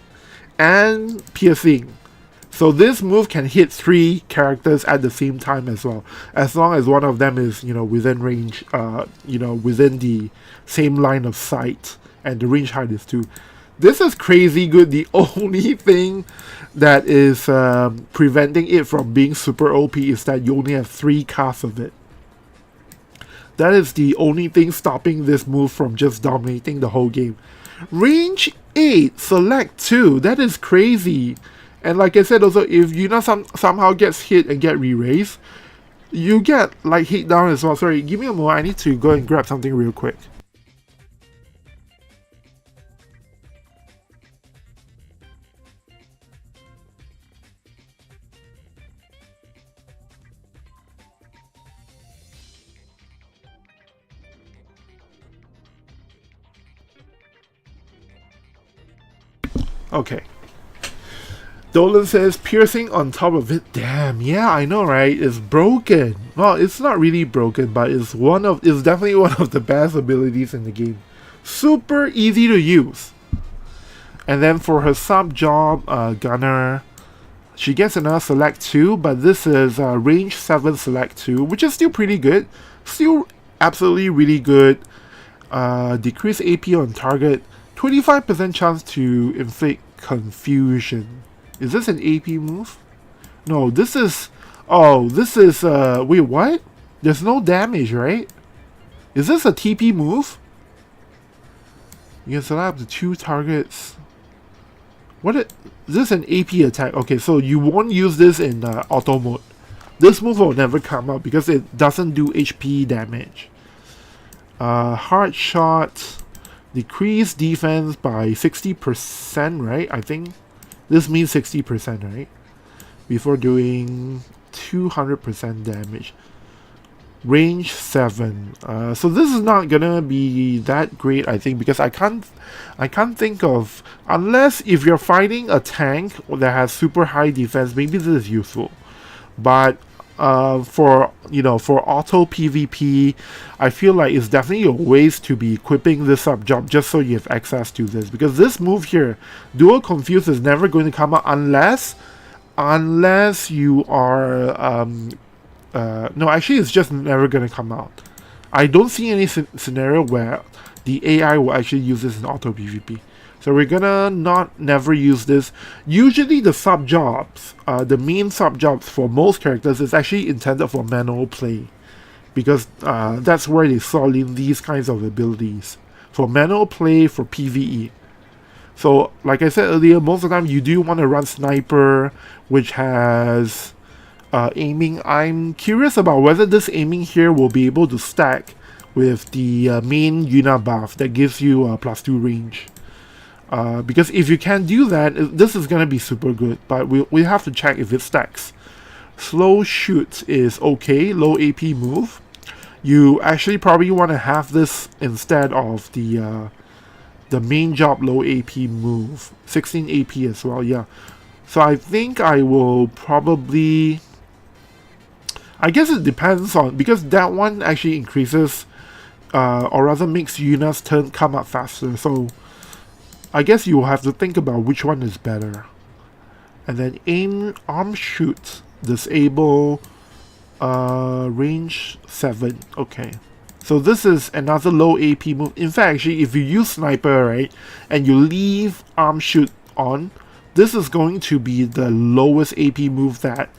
and piercing. So this move can hit 3 characters at the same time as well, as long as one of them is, you know, within range, you know, within the same line of sight, and the range height is 2. This is crazy good. The only thing that is preventing it from being super OP is that you only have 3 casts of it. That is the only thing stopping this move from just dominating the whole game. Range 8, select 2. That is crazy. And like I said also, if Yuna somehow gets hit and get re-raised, you get like hit down as well. Sorry, give me a moment. I need to go and grab something real quick. Okay. Dolan says, piercing on top of it. Damn, yeah, I know, right? It's broken. Well, it's not really broken, but it's definitely one of the best abilities in the game. Super easy to use. And then for her sub job, Gunner, she gets another select 2, but this is range 7 select 2, which is still pretty good. Still absolutely really good. Decrease AP on target. 25% chance to inflict confusion. Is this an AP move? No, this is... Oh, this is... wait, what? There's no damage, right? Is this a TP move? You can select up to 2 targets. Is this an AP attack? Okay, so you won't use this in auto mode. This move will never come out because it doesn't do HP damage. Hard shot... Decrease defense by 60%, right? I think this means 60%, right? Before doing 200% damage. Range 7. So this is not gonna be that great, I think, because I can't think of, unless if you're fighting a tank that has super high defense, maybe this is useful. But for for auto PvP, I feel like it's definitely a waste to be equipping this sub job just so you have access to this, because this move here, Dual Confuse, is never going to come out unless you are no, actually it's just never going to come out. I don't see any scenario where the AI will actually use this in auto PvP. So we're gonna never use this. Usually the sub jobs, the main sub jobs for most characters is actually intended for manual play, because that's where they slot in these kinds of abilities. For manual play, for PvE. So like I said earlier, most of the time you do want to run Sniper, which has aiming. I'm curious about whether this aiming here will be able to stack with the main Yuna buff that gives you +2 range. Because if you can do that, this is going to be super good, but we have to check if it stacks. Slow shoot is okay, low AP move. You actually probably want to have this instead of the main job low AP move. 16 AP as well, yeah. So I think I will probably... I guess it depends on... because that one actually increases, or rather makes Yuna's turn come up faster, so... I guess you will have to think about which one is better. And then aim, arm shoot, disable, range 7. Okay. So this is another low AP move. In fact, actually, if you use Sniper, right, and you leave arm shoot on, this is going to be the lowest AP move that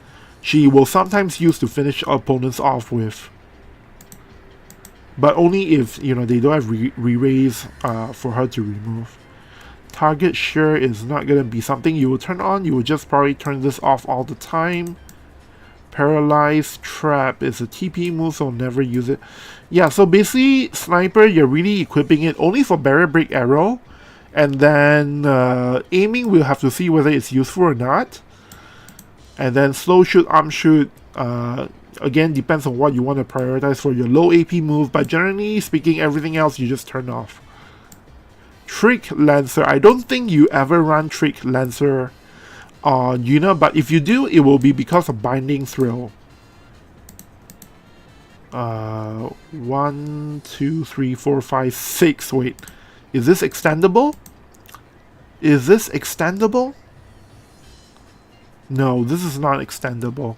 she will sometimes use to finish opponents off with. But only if, they don't have re-raise for her to remove. Target share is not going to be something you will turn on. You will just probably turn this off all the time. Paralyze Trap is a TP move, so never use it. Yeah, so basically, Sniper, you're really equipping it only for Barrier Break Arrow. And then aiming, we'll have to see whether it's useful or not. And then Slow Shoot, Arm Shoot, again, depends on what you want to prioritize for your low AP move. But generally speaking, everything else you just turn off. Trick Lancer. I don't think you ever run Trick Lancer on Yuna, but if you do, it will be because of Binding Thrill. 1, 2, 3, 4, 5, 6. Wait, is this extendable? Is this extendable? No, this is not extendable.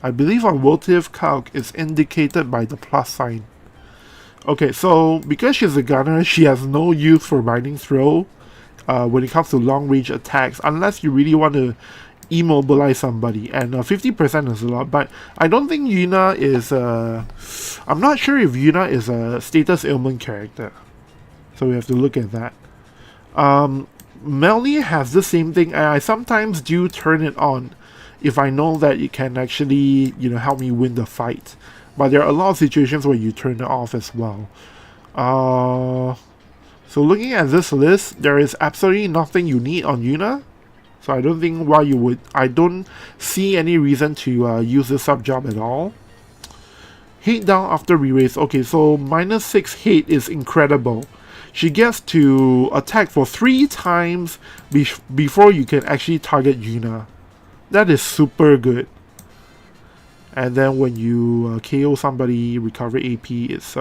I believe on WOTV Calc it's indicated by the plus sign. Okay, so because she's a gunner, she has no use for Binding Throw when it comes to long-range attacks, unless you really want to immobilize somebody, and 50% is a lot, but I don't think Yuna is I'm not sure if Yuna is a status ailment character, so we have to look at that. Melly has the same thing, and I sometimes do turn it on if I know that it can actually, help me win the fight. But there are a lot of situations where you turn it off as well. So looking at this list, there is absolutely nothing you need on Yuna. So I don't think why you would... I don't see any reason to use this sub-job at all. Hate down after re-raise. Okay, so -6 hate is incredible. She gets to attack for 3 times before you can actually target Yuna. That is super good. And then when you KO somebody, recover AP, it's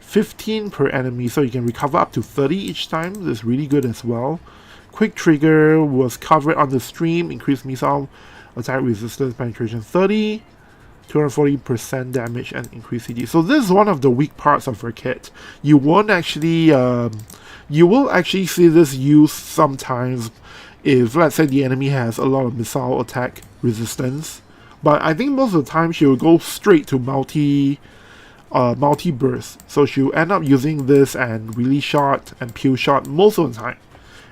15 per enemy, so you can recover up to 30 each time. That's really good as well. Quick Trigger was covered on the stream, increased missile attack resistance penetration 30, 240% damage, and increased CD. So this is one of the weak parts of her kit. You won't actually, you will actually see this used sometimes if, let's say, the enemy has a lot of missile attack resistance. But I think most of the time she will go straight to multi-burst. So she'll end up using this and release shot and peel shot most of the time.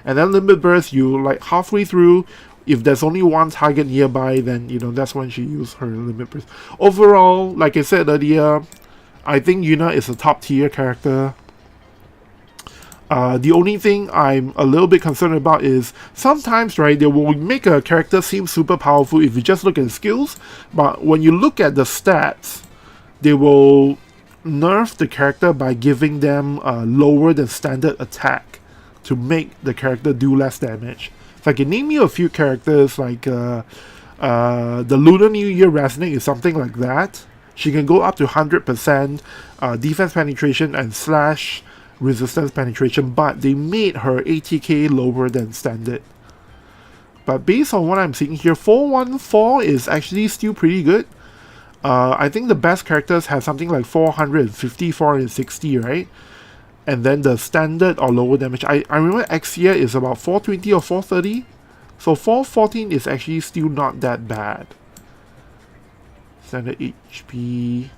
And then limit burst, you like halfway through, if there's only one target nearby, then that's when she uses her limit burst. Overall, like I said earlier, I think Yuna is a top tier character. The only thing I'm a little bit concerned about is sometimes, right, they will make a character seem super powerful if you just look at the skills, but when you look at the stats, they will nerf the character by giving them lower than standard attack to make the character do less damage. So I can name you a few characters like The Lunar New Year Resonate is something like that. She can go up to 100% defense penetration and slash resistance penetration, but they made her ATK lower than standard. But based on what I'm seeing here, 414 is actually still pretty good. I think the best characters have something like 450, 460, right? And then the standard or lower damage. I remember Xia is about 420 or 430. So 414 is actually still not that bad. Standard HP.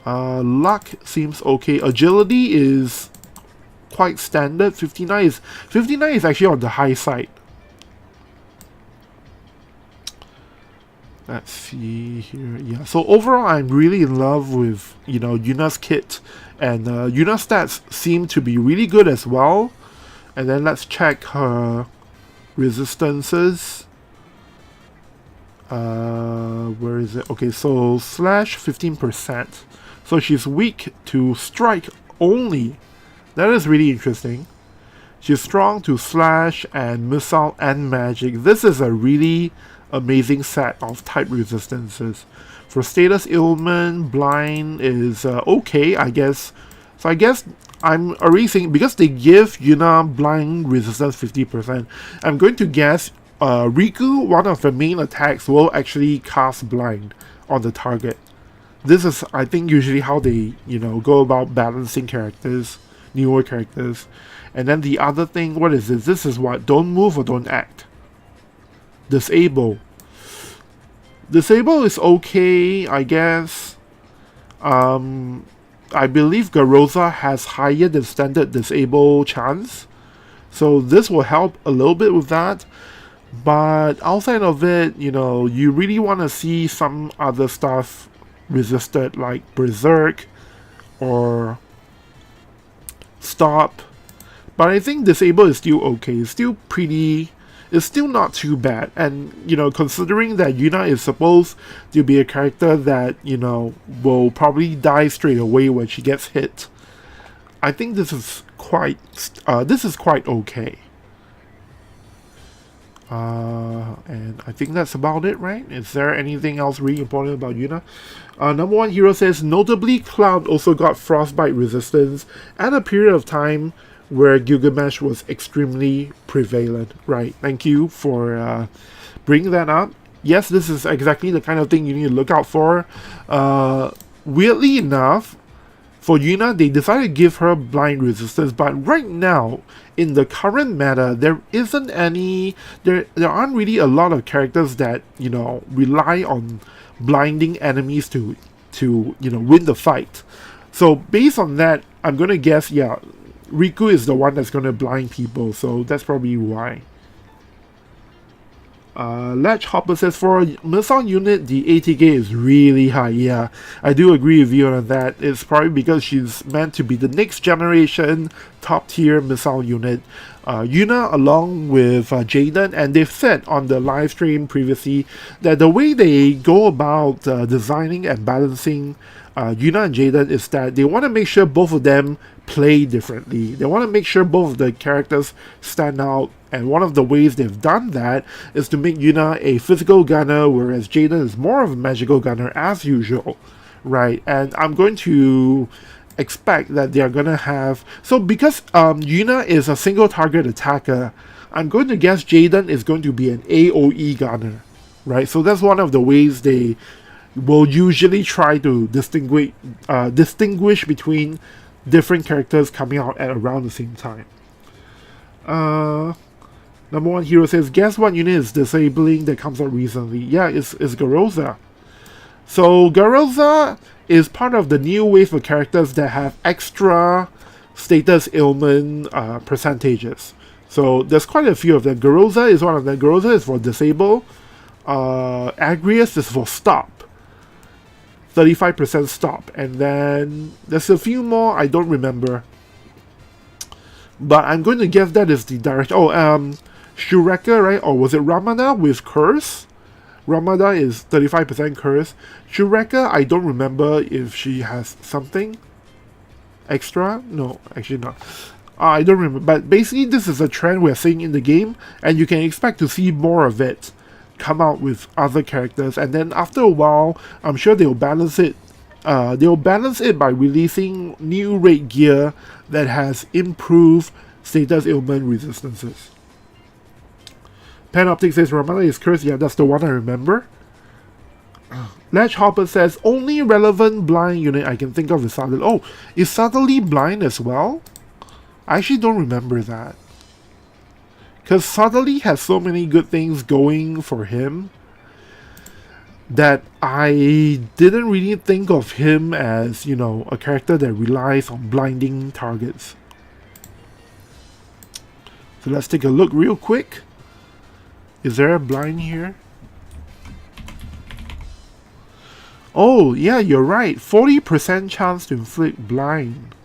Luck seems okay. Agility is quite standard. 59 is actually on the high side. Let's see here. Yeah, so overall I'm really in love with, you know, Yuna's kit, and Yuna's stats seem to be really good as well. And then let's check her resistances. Where is it? Okay, so slash 15%. So she's weak to strike only. That is really interesting. She's strong to slash and missile and magic. This is a really amazing set of type resistances. For status ailment, blind is okay, I guess. So I guess I'm already saying, because they give Yuna blind resistance 50%, I'm going to guess Riku, one of the main attacks, will actually cast blind on the target. This is, I think, usually how they, you know, go about balancing characters, newer characters. And then the other thing, what is this? This is what? Don't move or don't act. Disable. Disable is okay, I guess. I believe Garoza has higher than standard disable chance. So this will help a little bit with that. But outside of it, you know, you really want to see some other stuff resisted, like Berserk or Stop. But I think disable is still okay. It's still pretty... It's still not too bad. And, you know, considering that Yuna is supposed to be a character that, you know, will probably die straight away when she gets hit, I think this is quite okay. And I think that's about it, right? Is there anything else really important about Yuna? Number one hero says, notably Cloud also got frostbite resistance at a period of time where Gilgamesh was extremely prevalent. Right, thank you for bringing that up. Yes, this is exactly the kind of thing you need to look out for. Weirdly enough, for Yuna, they decided to give her blind resistance, but right now, in the current meta, there aren't really a lot of characters that, you know, rely on blinding enemies to you know, win the fight. So based on that, I'm gonna guess, yeah, Riku is the one that's gonna blind people, so that's probably why. Ledge Hopper says, for a missile unit, the ATK is really high. Yeah, I do agree with you on that. It's probably because she's meant to be the next generation top tier missile unit. Yuna along with Jaden, and they've said on the live stream previously that the way they go about designing and balancing Yuna and Jaden is that they want to make sure both of them play differently. They want to make sure both of the characters stand out, and one of the ways they've done that is to make Yuna a physical gunner, whereas Jaden is more of a magical gunner as usual, right? And I'm going to expect that they are going to have... So because Yuna is a single target attacker, I'm going to guess Jaden is going to be an AoE gunner, right? So that's one of the ways they will usually try to distinguish between different characters coming out at around the same time. Number one hero says, guess what unit is disabling that comes out recently? Yeah, it's Garoza. So Garoza is part of the new wave of characters that have extra status ailment percentages. So there's quite a few of them. Garoza is one of them. Garoza is for disable. Agrius is for stop. 35% stop. And then there's a few more I don't remember. But I'm going to guess that is the direction. Oh, Shureka, right? Or was it Ramada with Curse? Ramada is 35% Curse. Shureka, I don't remember if she has something extra. No, actually not. I don't remember. But basically, this is a trend we're seeing in the game, and you can expect to see more of it come out with other characters, and then after a while, I'm sure they'll balance it. They'll balance it by releasing new raid gear that has improved status ailment resistances. Panoptic says Ramada is cursed. Yeah, that's the one I remember. Ledge Hopper says only relevant blind unit I can think of is Suddenly. Oh, is Suddenly blind as well? I actually don't remember that. Because Suddenly has so many good things going for him that I didn't really think of him as, you know, a character that relies on blinding targets. So let's take a look real quick. Is there a blind here? Oh, yeah, you're right. 40% chance to inflict blind.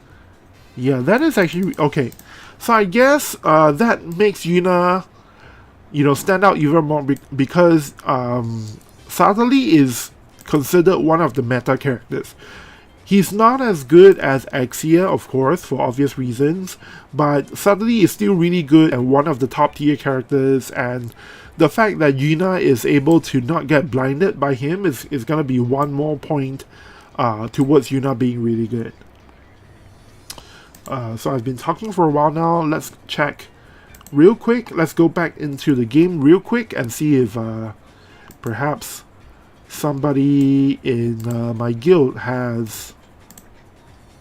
Yeah, that is actually... Okay. So I guess that makes Yuna, you know, stand out even more because Suddenly is considered one of the meta characters. He's not as good as Axia, of course, for obvious reasons, but Suddenly is still really good and one of the top tier characters, and the fact that Yuna is able to not get blinded by him is going to be one more point towards Yuna being really good. So I've been talking for a while now. Let's check real quick. Let's go back into the game real quick and see if perhaps somebody in my guild has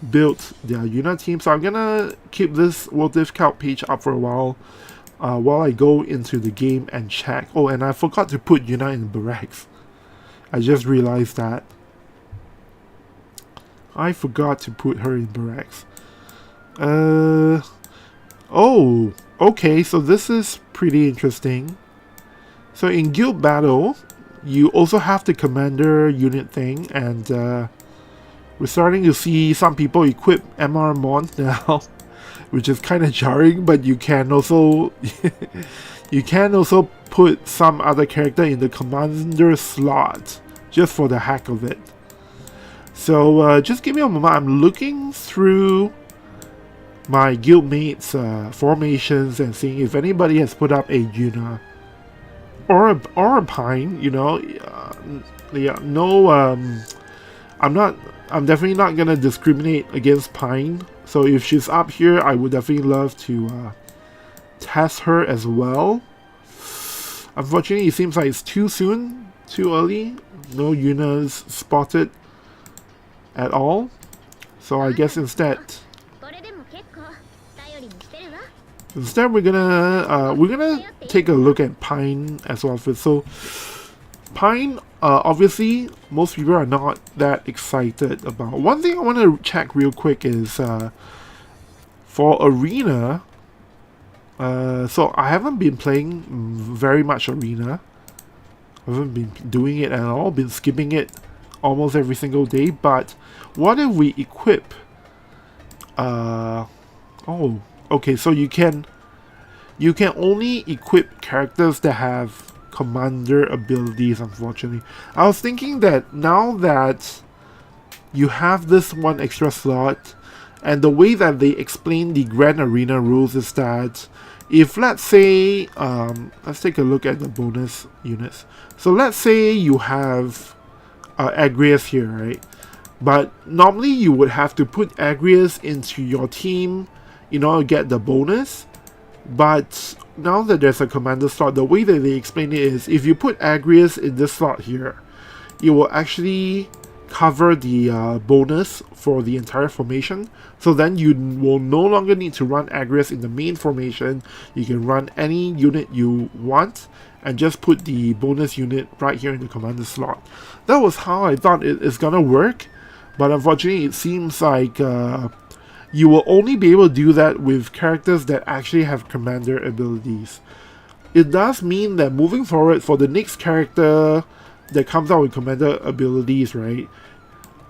built their Yuna team. So I'm gonna keep this WOTV count page up for a while I go into the game and check. Oh, and I forgot to put Yuna in barracks. I just realized that. I forgot to put her in barracks. Oh, okay, so this is pretty interesting. So in guild battle, you also have the commander unit thing, and we're starting to see some people equip MR Mont now, which is kind of jarring, but you can also put some other character in the commander slot just for the heck of it. So just give me a moment. I'm looking through my guildmates' formations and seeing if anybody has put up a Yuna or a Paine. You know, yeah, no. I'm definitely not gonna discriminate against Paine. So if she's up here, I would definitely love to test her as well. Unfortunately, it seems like it's too soon, too early. No Yunas spotted at all. So I guess instead we're gonna take a look at Paine as well. So Paine, obviously most people are not that excited about. One thing I want to check real quick is for Arena. So I haven't been playing very much Arena. I haven't been doing it at all. Been skipping it almost every single day. But what if we equip? Oh, okay. So you can only equip characters that have commander abilities. Unfortunately, I was thinking that now that you have this one extra slot, and the way that they explain the Grand Arena rules is that if, let's say, let's take a look at the bonus units. So let's say you have Agrias here, right? But normally you would have to put Agrias into your team in order to get the bonus. But now that there's a commander slot, the way that they explain it is if you put Agrias in this slot here, it will actually cover the bonus for the entire formation. So then you will no longer need to run Agrias in the main formation. You can run any unit you want and just put the bonus unit right here in the commander slot. That was how I thought it is gonna work, but unfortunately it seems like you will only be able to do that with characters that actually have commander abilities. It does mean that moving forward, for the next character that comes out with commander abilities, right?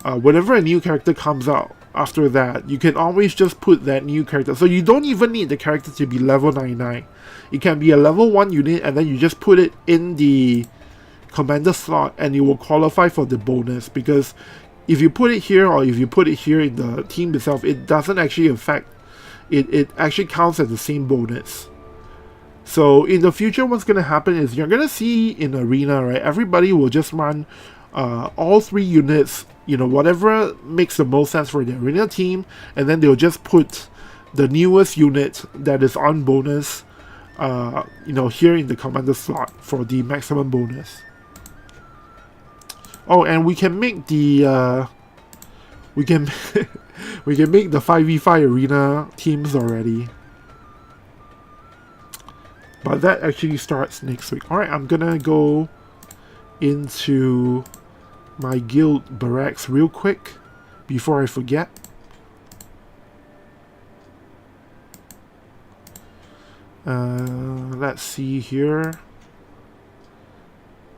Whenever a new character comes out after that, you can always just put that new character. So you don't even need the character to be level 99. It can be a level 1 unit, and then you just put it in the commander slot and it will qualify for the bonus. Because if you put it here or if you put it here in the team itself, it doesn't actually affect it. It actually counts as the same bonus. So in the future, what's going to happen is you're going to see in Arena, right, everybody will just run all 3 units, you know, whatever makes the most sense for the Arena team, and then they'll just put the newest unit that is on bonus, you know, here in the commander slot for the maximum bonus. Oh, and we can make the we can we can make the 5v5 Arena teams already. But that actually starts next week. Alright, I'm gonna go into my guild barracks real quick before I forget. Let's see here.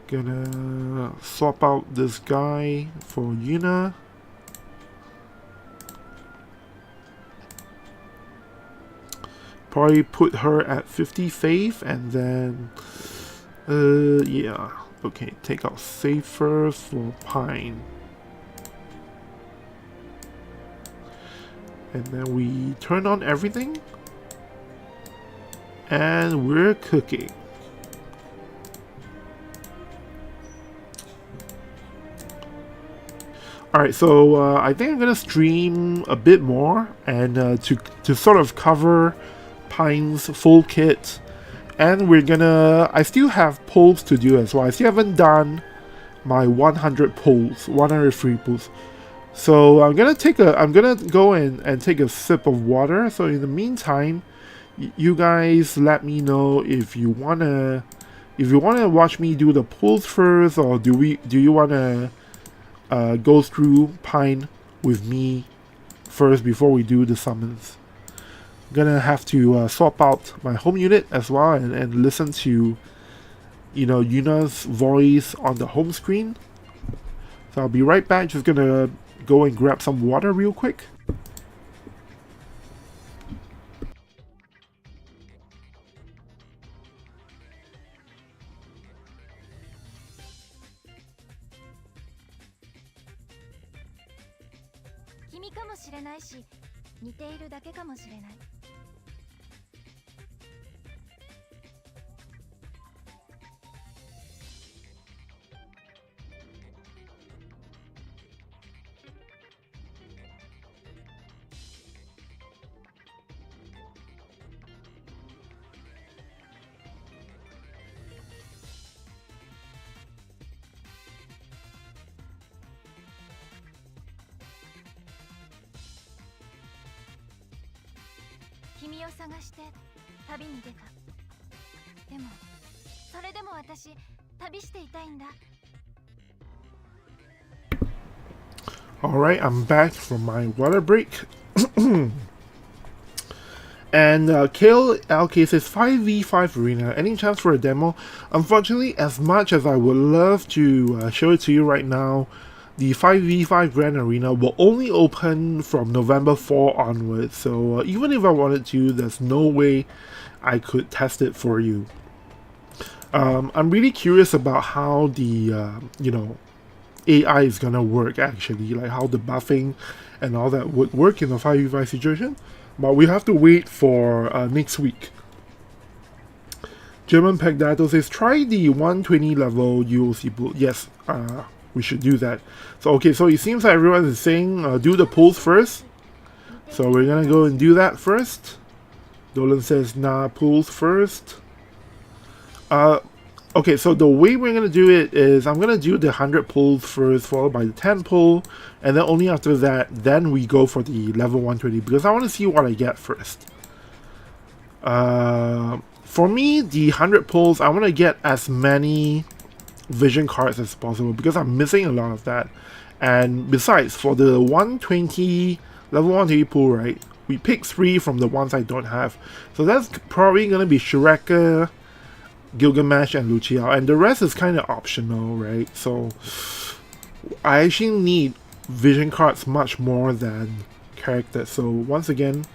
Gonna swap out this guy for Yuna. Probably put her at 50 faith, and then yeah, okay, take out safer for Paine, and then we turn on everything and we're cooking. Alright, so I think I'm gonna stream a bit more, and to sort of cover Paine's full kit, and we're gonna, I still have pulls to do as well. I still haven't done my 100 pulls, 100 free pulls. So I'm gonna go in and take a sip of water. So in the meantime, you guys let me know if you wanna watch me do the pulls first, or do you wanna go through Paine with me first before we do the summons. I'm gonna have to swap out my home unit as well, and listen to, you know, Yuna's voice on the home screen. So I'll be right back. Just gonna go and grab some water real quick. Alright, I'm back from my water break. And KLK says 5v5 arena, any chance for a demo? Unfortunately, as much as I would love to show it to you right now, the 5v5 Grand Arena will only open from November 4 onwards, so even if I wanted to, there's no way I could test it for you. I'm really curious about how the, you know, AI is gonna work actually, like how the buffing and all that would work in a 5v5 situation. But we have to wait for next week. German Pegdato says, try the 120 level UOC pool. Yes, we should do that. So, okay, so it seems like everyone is saying do the pulls first. So we're gonna go and do that first. Dolan says, nah, pulls first. Okay, so the way we're gonna do it is I'm gonna do the 100 pulls first, followed by the 10 pull, and then only after that, then we go for the level 120, because I want to see what I get first. For me, the 100 pulls, I want to get as many vision cards as possible, because I'm missing a lot of that. And besides, for the 120, level 120 pull, right, we pick 3 from the ones I don't have. So that's probably gonna be Shureka, Gilgamesh, and Luciao, and the rest is kind of optional, right? So I actually need vision cards much more than characters. So once again,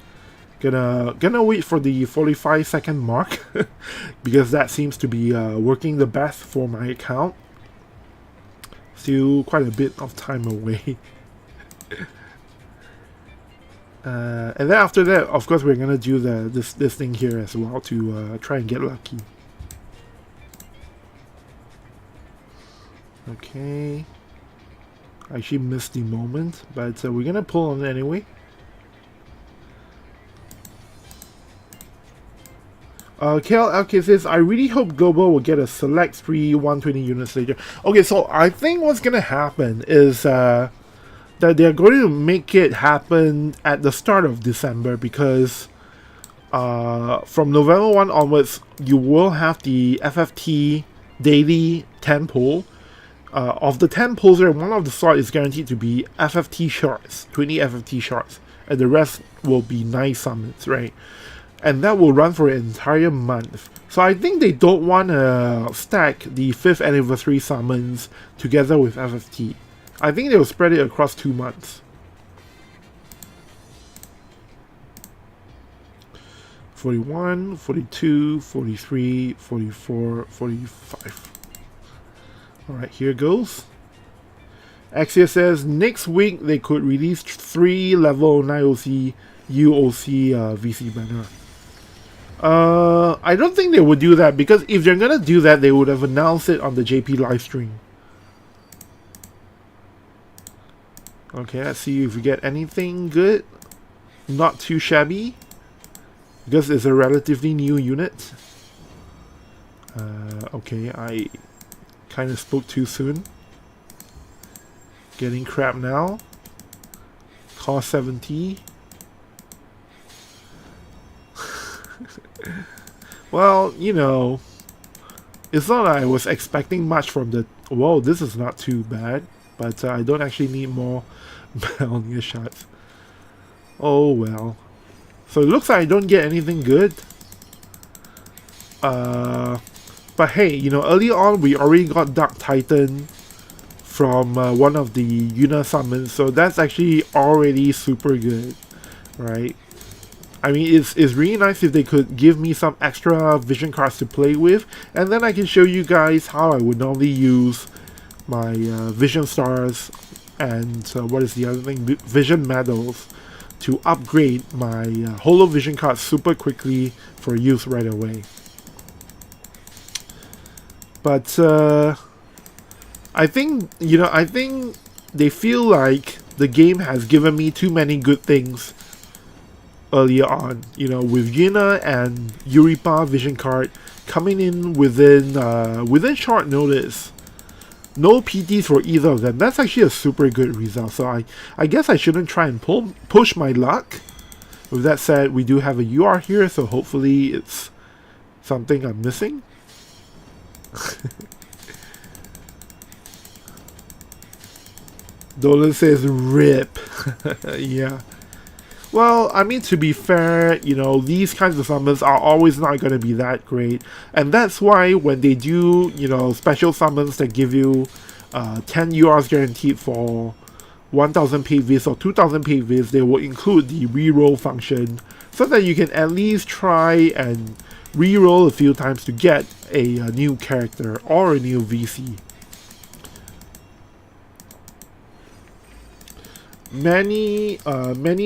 gonna wait for the 45-second mark because that seems to be working the best for my account. Still quite a bit of time away. And then after that, of course, we're gonna do this thing here as well to try and get lucky. Okay. I actually missed the moment, but we're gonna pull on it anyway. KL says, I really hope Global will get a select free 120 units later. Okay, so I think what's gonna happen is that they're going to make it happen at the start of December, because from November 1 onwards, you will have the FFT daily 10 pull. Of the 10 pulls there, one of the slot is guaranteed to be FFT shards, 20 FFT shards, and the rest will be nice summons, right? And that will run for an entire month. So I think they don't want to stack the 5th anniversary summons together with FFT. I think they'll spread it across 2 months. $41, $42, $43, $44, $45. Alright, here goes. Axia says next week they could release 3 level 9 OC UOC VC banner. I don't think they would do that, because if they're gonna do that, they would have announced it on the JP live stream. Okay, let's see if we get anything good. Not too shabby, because it's a relatively new unit. Okay, I kind of spoke too soon. Getting crap now. Cost 70. Well, you know, it's not that I was expecting much from the... Whoa, this is not too bad. But I don't actually need more Balnier shots. Oh well. So it looks like I don't get anything good. But hey, you know, early on we already got Dark Titan from one of the Yuna summons. So that's actually already super good, right? I mean, it's really nice if they could give me some extra vision cards to play with, and then I can show you guys how I would normally use my vision stars and what is the other thing? Vision medals to upgrade my Holo vision cards super quickly for use right away. But I think, you know, I think they feel like the game has given me too many good things earlier on, you know, with Yuna and Yuripa vision card coming in within short notice. No PTs for either of them. That's actually a super good result. So I guess I shouldn't try and push my luck. With that said, we do have a UR here, so hopefully it's something I'm missing. Dolan says rip. Yeah. Well, I mean, to be fair, you know, these kinds of summons are always not going to be that great. And that's why when they do, you know, special summons that give you 10 URs guaranteed for 1000 paid viz or 2000 paid viz, they will include the reroll function so that you can at least try and reroll a few times to get a new character or a new VC. Many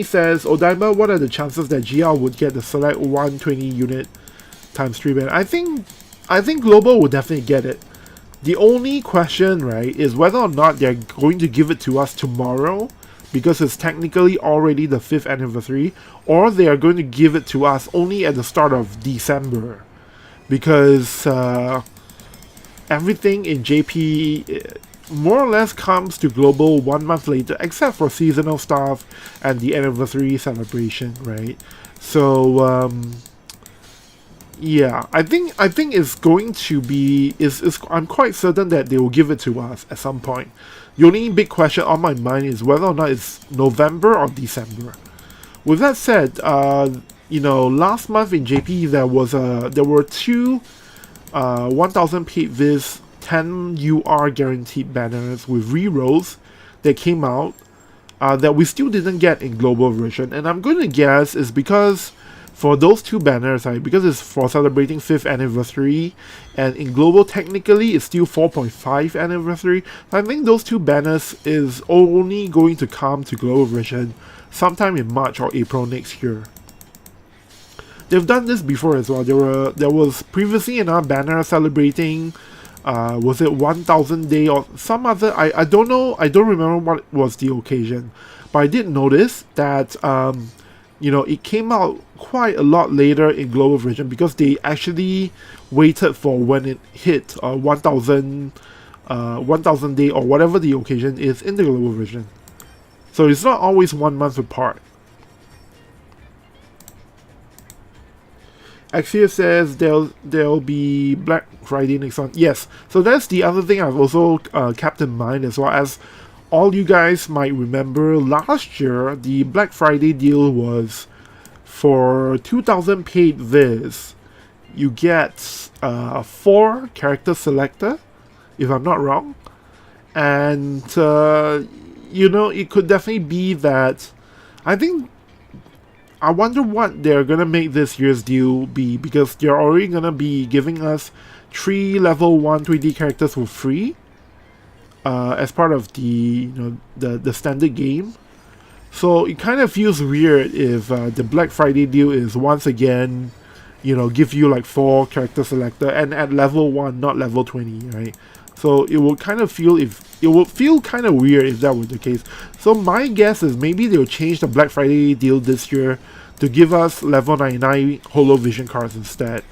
says, Odaiba, what are the chances that GL would get the select 120 unit times 3 ban? I think Global would definitely get it. The only question, right, is whether or not they're going to give it to us tomorrow, because it's technically already the 5th anniversary, or they are going to give it to us only at the start of December. Because everything in JP more or less comes to Global 1 month later, except for seasonal stuff and the anniversary celebration, right? So yeah, I think it's going to be I'm quite certain that they will give it to us at some point. The only big question on my mind is whether or not it's November or December. With that said, you know, last month in JP there were 2 1000 paid viz 10 UR guaranteed banners with rerolls that came out that we still didn't get in global version, and I'm going to guess is because for those two banners, right, because it's for celebrating 5th anniversary, and in global technically it's still 4.5 anniversary, I think those two banners is only going to come to global version sometime in March or April next year. They've done this before as well. There was previously another banner celebrating, was it 1000 day or some other, I don't know, I don't remember what was the occasion, but I did notice that you know, it came out quite a lot later in global version because they actually waited for when it hit 1000 day or whatever the occasion is in the global version. So it's not always 1 month apart. Axia says there'll be Black Friday next month. Yes, so that's the other thing I've also kept in mind, as well as all you guys might remember last year the Black Friday deal was for 2000 paid viz. You get 4 character selector, if I'm not wrong, and you know, it could definitely be that. I wonder what they're gonna make this year's deal be, because they're already gonna be giving us 3 level 1 3D characters for free as part of the, you know, the standard game. So it kind of feels weird if the Black Friday deal is once again, you know, give you like 4 character selector and at level 1, not level 20, right? So it will kind of feel kind of weird if that were the case. So my guess is maybe they'll change the Black Friday deal this year to give us level 99 Holo Vision cards instead.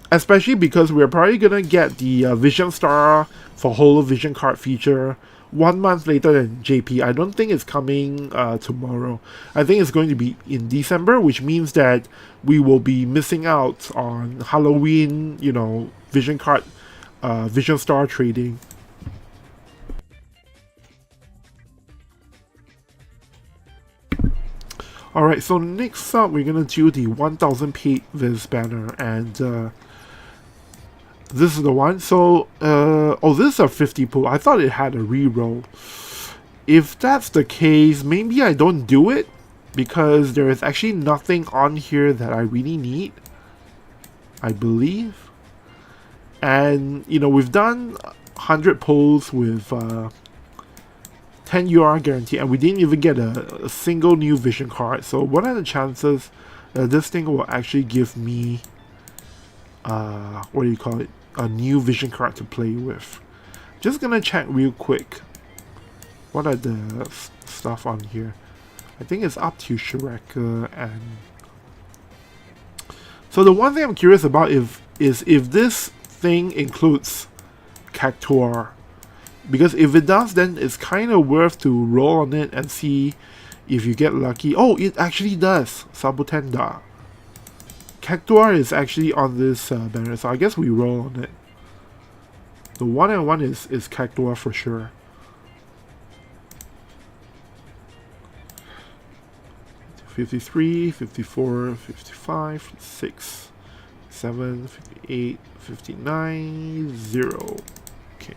Especially because we're probably gonna get the Vision Star for Holo Vision card feature 1 month later than JP. I don't think it's coming tomorrow. I think it's going to be in December, which means that we will be missing out on Halloween, you know, Vision card, Vision Star trading. Alright, so next up we're gonna do the 1000 paid viz banner, and this is the one. So oh, this is a 50 pull. I thought it had a reroll. If that's the case, maybe I don't do it, because there is actually nothing on here that I really need, I believe. And you know, we've done 100 pulls with 10 UR guarantee, and we didn't even get a single new vision card. So what are the chances that this thing will actually give me what do you call it, a new vision card to play with? Just gonna check real quick. What are the stuff on here? I think it's up to Shrek and so the one thing I'm curious about is if this thing includes Cactuar. Because if it does, then it's kind of worth to roll on it and see if you get lucky. Oh, it actually does. Sabutenda. Cactuar is actually on this banner, so I guess we roll on it. The one I want is Cactuar for sure. $53, $54, $55, $56, $57, $58, $59, $0. Okay.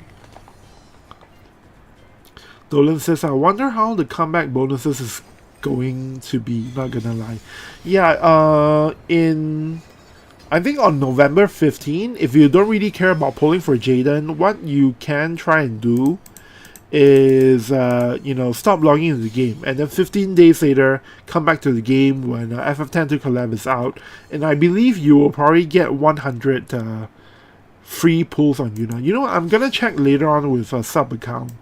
Dolan says, I wonder how the comeback bonuses is going to be, not gonna lie. Yeah, I think on November 15, if you don't really care about pulling for Jaden, what you can try and do is, you know, stop logging into the game, and then 15 days later, come back to the game when FF10 collab is out, and I believe you will probably get 100 free pulls on Yuna. You know what, I'm gonna check later on with a sub account,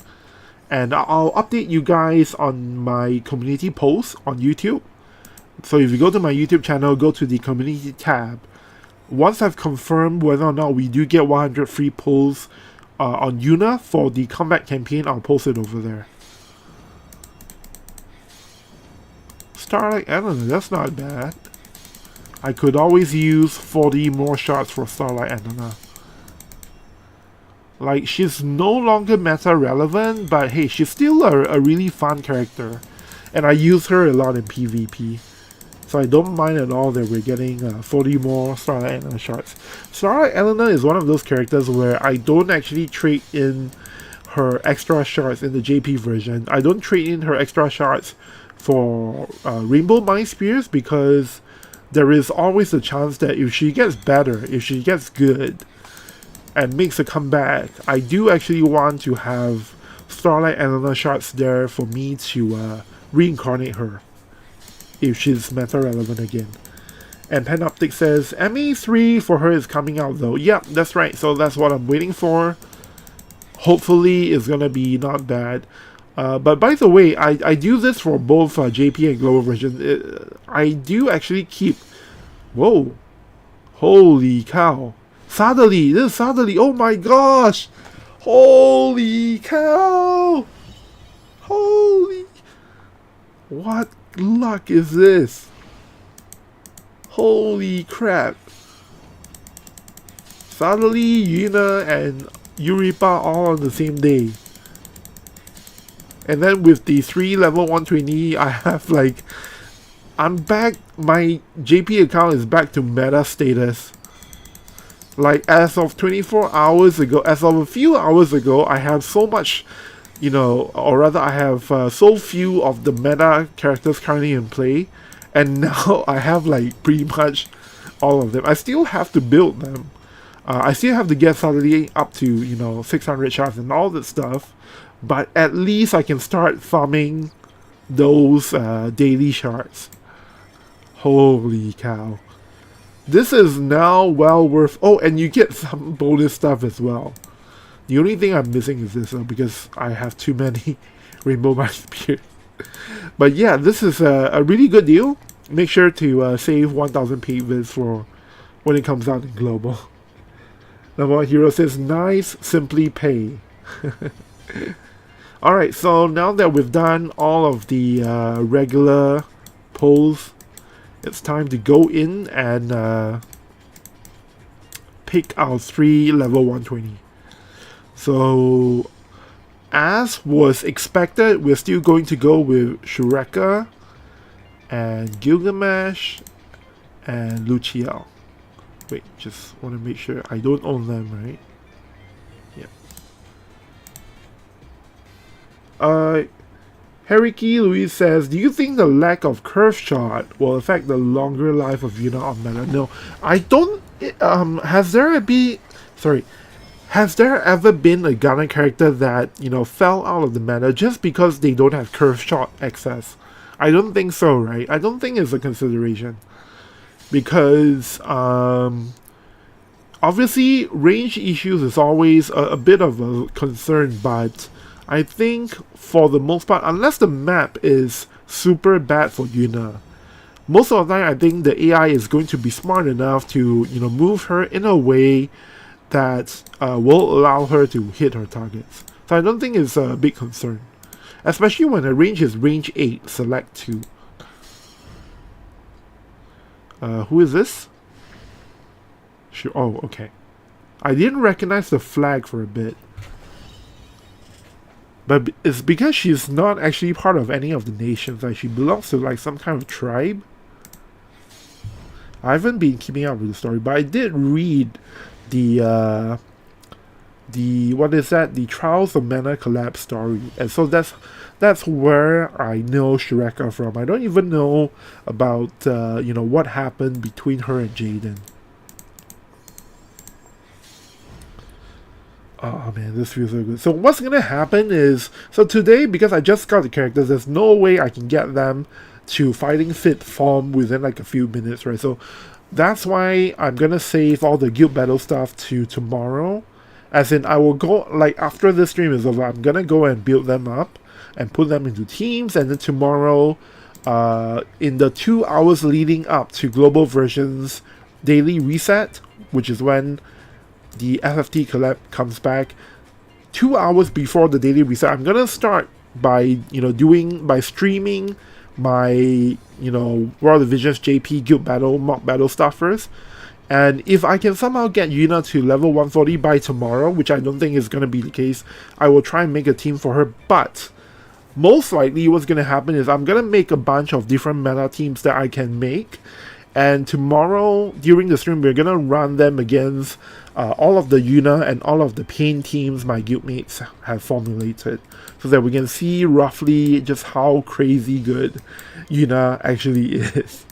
and I'll update you guys on my community post on YouTube. So if you go to my YouTube channel, go to the community tab. Once I've confirmed whether or not we do get 100 free pulls on Yuna for the combat campaign, I'll post it over there. Starlight Elena, that's not bad. I could always use 40 more shots for Starlight Elena. Like, she's no longer meta relevant, but hey, she's still a really fun character. And I use her a lot in PvP. So I don't mind at all that we're getting 40 more Starlight Elena shots. Starlight Elena is one of those characters where I don't actually trade in her extra shots in the JP version. I don't trade in her extra shots for Rainbow Mind Spears because there is always a chance that if she gets better, if she gets good, and makes a comeback, I do actually want to have Starlight Elena shots there for me to reincarnate her if she's meta relevant again. And Panoptic says ME3 for her is coming out though. Yep, that's right. So that's what I'm waiting for. Hopefully it's gonna be not bad. But by the way, I do this for both JP and global version. I do actually keep... Whoa. Holy cow. Suddenly, this is suddenly, oh my gosh! Holy cow! Holy... What luck is this? Holy crap. Suddenly, Yuna and Yuripa all on the same day. And then with the 3 level 120, I have like... I'm back, my JP account is back to meta status. Like, as of 24 hours ago, as of a few hours ago, I have so much, you know, or rather I have so few of the meta characters currently in play, and now I have like pretty much all of them. I still have to build them. I still have to get suddenly up to, you know, 600 shards and all that stuff, but at least I can start farming those daily shards. Holy cow. This is now well worth... Oh, and you get some bonus stuff as well. The only thing I'm missing is this, though, because I have too many Rainbow Mind Spears. But yeah, this is a really good deal. Make sure to save 1,000 paid vids for when it comes out in global. Number one hero says, nice, simply pay. Alright, so now that we've done all of the regular polls, it's time to go in and pick our 3 level 120. So, as was expected, we're still going to go with Shureka and Gilgamesh and Luciel. Wait, just want to make sure I don't own them, right? Yeah. Hariki Louise says, do you think the lack of curve shot will affect the longer life of Yuna on meta? No, I don't. Has there ever been a Gunner character that, you know, fell out of the meta just because they don't have curve shot access? I don't think so, right? I don't think it's a consideration. Because, obviously, range issues is always a bit of a concern, but I think for the most part, unless the map is super bad for Yuna, most of the time I think the AI is going to be smart enough to, you know, move her in a way that will allow her to hit her targets. So I don't think it's a big concern. Especially when her range is range 8, select 2. Who is this? Sure. Oh, okay. I didn't recognize the flag for a bit. But it's because she's not actually part of any of the nations. Like, she belongs to like some kind of tribe. I haven't been keeping up with the story, but I did read the what is that? The Trials of Mana collab story, and so that's where I know Shureka from. I don't even know about you know, what happened between her and Jaden. Oh man, this feels so good. So what's gonna happen is, so today, because I just got the characters, there's no way I can get them to fighting fit form within like a few minutes, right? So that's why I'm gonna save all the guild battle stuff to tomorrow. As in, I will go, like, after this stream is over, I'm gonna go and build them up and put them into teams, and then tomorrow, in the 2 hours leading up to global versions daily reset, which is when the FFT collab comes back, 2 hours before the daily reset, I'm gonna start by, you know, by streaming my, you know, World of Visions JP guild battle, mock battle stuff first. And if I can somehow get Yuna to level 140 by tomorrow, which I don't think is gonna be the case, I will try and make a team for her. But most likely what's gonna happen is I'm gonna make a bunch of different meta teams that I can make. And tomorrow, during the stream, we're gonna run them against all of the Yuna and all of the Paine teams my guildmates have formulated, so that we can see roughly just how crazy good Yuna actually is.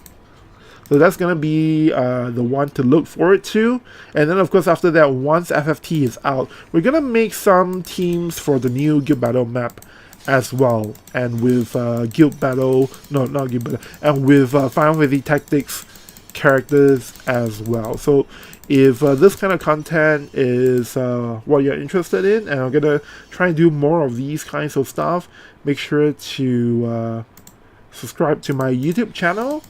So that's gonna be the one to look forward to. And then of course after that, once FFT is out, we're gonna make some teams for the new Guild Battle map as well. And with Guild Battle, no, not Guild Battle, and with Final Fantasy Tactics characters as well. So if this kind of content is what you're interested in, and I'm gonna try and do more of these kinds of stuff, make sure to subscribe to my YouTube channel.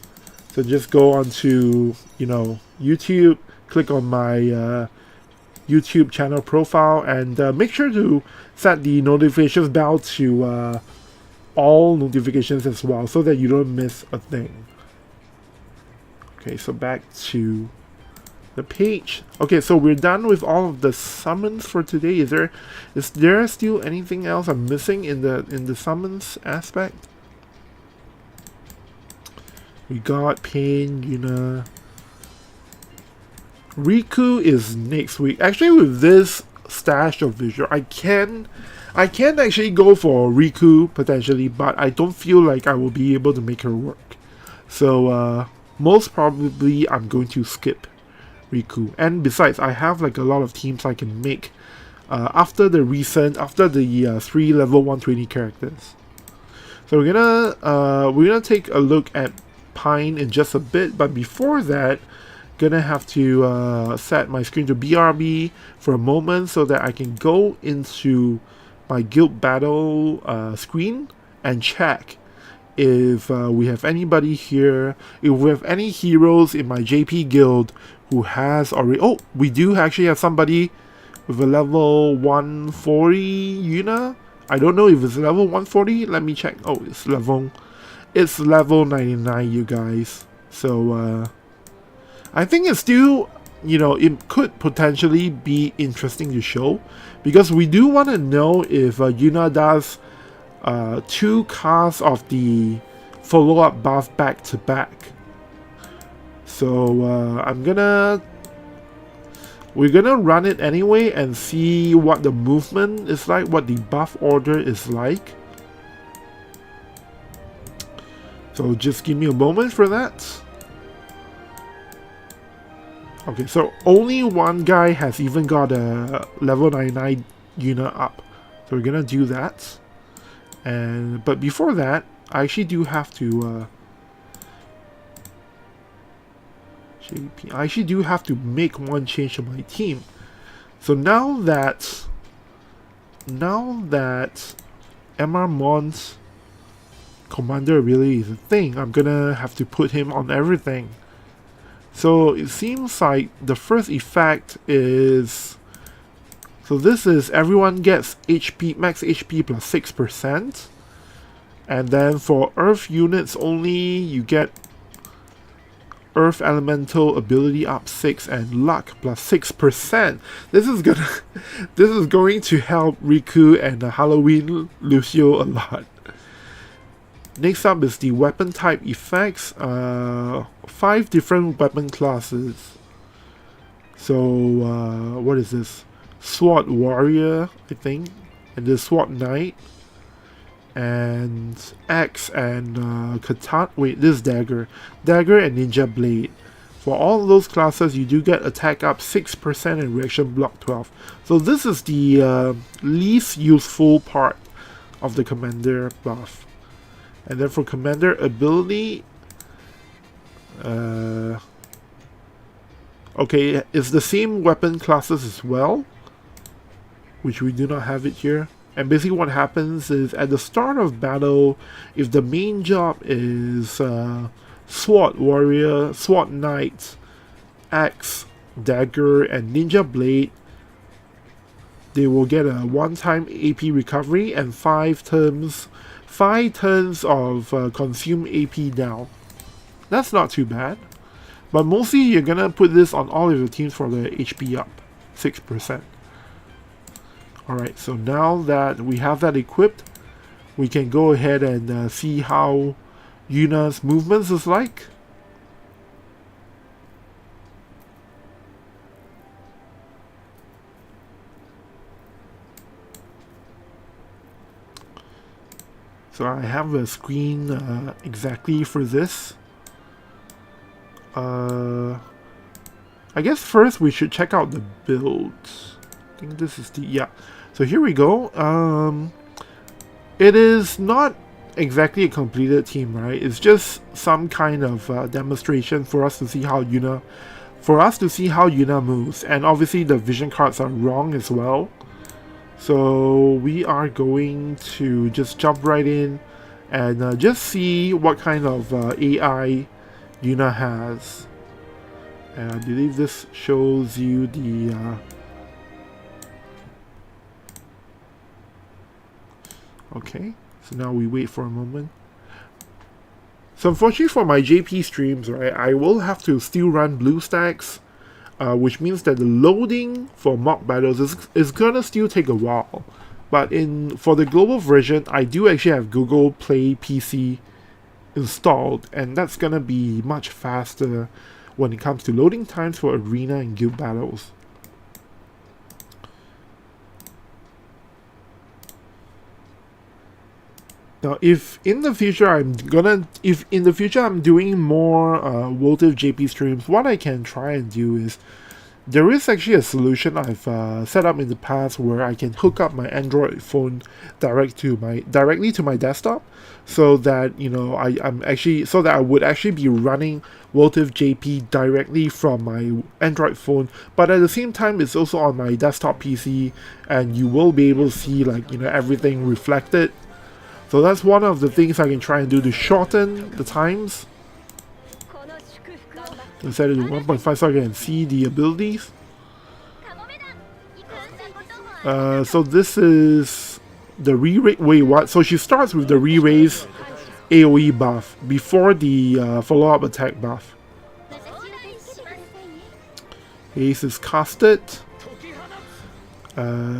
So just go on to, YouTube, click on my YouTube channel profile, and make sure to set the notifications bell to all notifications as well, so that you don't miss a thing. Okay, so back to the page. Okay, so we're done with all of the summons for today. Is there still anything else I'm missing in the summons aspect? We got Paine, Yuna. Riku is next week. Actually, with this stash of visual, I can actually go for Riku potentially, but I don't feel like I will be able to make her work. So most probably I'm going to skip Riku. And besides, I have like a lot of teams I can make after the 3 level 120 characters. So we're gonna take a look at Paine in just a bit, but before that, gonna have to set my screen to BRB for a moment so that I can go into my guild battle screen and check if we have anybody here, if we have any heroes in my JP guild who has already. Oh, we do actually have somebody with a level 140 Yuna. I don't know if it's level 140. Let me check. Oh, it's level 99, you guys. So I think it's still, it could potentially be interesting to show, because we do want to know if Yuna does 2 casts of the follow-up buff back to back. So we're gonna run it anyway and see what the movement is like, what the buff order is like. So just give me a moment for that. Okay, so only one guy has even got a level 99 Yuna up. So we're gonna do that. But before that, I actually do have to JP. I actually do have to make one change to my team. So now that MR Mon's commander ability is a thing, I'm gonna have to put him on everything. So it seems like the first effect is, so this is everyone gets HP, max HP plus 6%. And then for Earth units only, you get Earth Elemental ability up 6 and luck plus 6%. This is going to help Riku and Halloween Lucio a lot. Next up is the weapon type effects. 5 different weapon classes. So what is this? Sword Warrior, I think, and the Sword Knight, and Axe and Katana. Wait, this is Dagger and Ninja Blade. For all those classes, you do get attack up 6% and reaction block 12. So this is the least useful part of the commander buff. And then for commander ability, okay, it's the same weapon classes as well, which we do not have it here. And basically what happens is, at the start of battle, if the main job is Sword Warrior, Sword Knight, Axe, Dagger, and Ninja Blade, they will get a one-time AP recovery and 5 turns of consume AP down. That's not too bad. But mostly you're gonna put this on all of your teams for the HP up 6%. Alright, so now that we have that equipped, we can go ahead and see how Yuna's movements is like. So I have a screen exactly for this. I guess first we should check out the build. I think this is the, yeah. So here we go. It is not exactly a completed team, right? It's just some kind of demonstration for us to see how Yuna moves. And obviously the vision cards are wrong as well. So we are going to just jump right in and just see what kind of AI Yuna has. And I believe this shows you the okay, so now we wait for a moment. So unfortunately for my JP streams, right, I will have to still run BlueStacks, which means that the loading for mock battles is gonna still take a while. But for the global version, I do actually have Google Play PC installed, and that's gonna be much faster when it comes to loading times for arena and guild battles. Now, if in the future I'm doing more WOTV JP streams, what I can try and do is, there is actually a solution I've set up in the past where I can hook up my Android phone directly to my desktop, so that I would actually be running WOTV JP directly from my Android phone, but at the same time it's also on my desktop PC, and you will be able to see everything reflected. So that's one of the things I can try and do to shorten the times. Set it to 1.5 so I can see the abilities. So this is the re-raise. Wait, what? So she starts with the re-raise AoE buff before the follow-up attack buff. Ace is casted.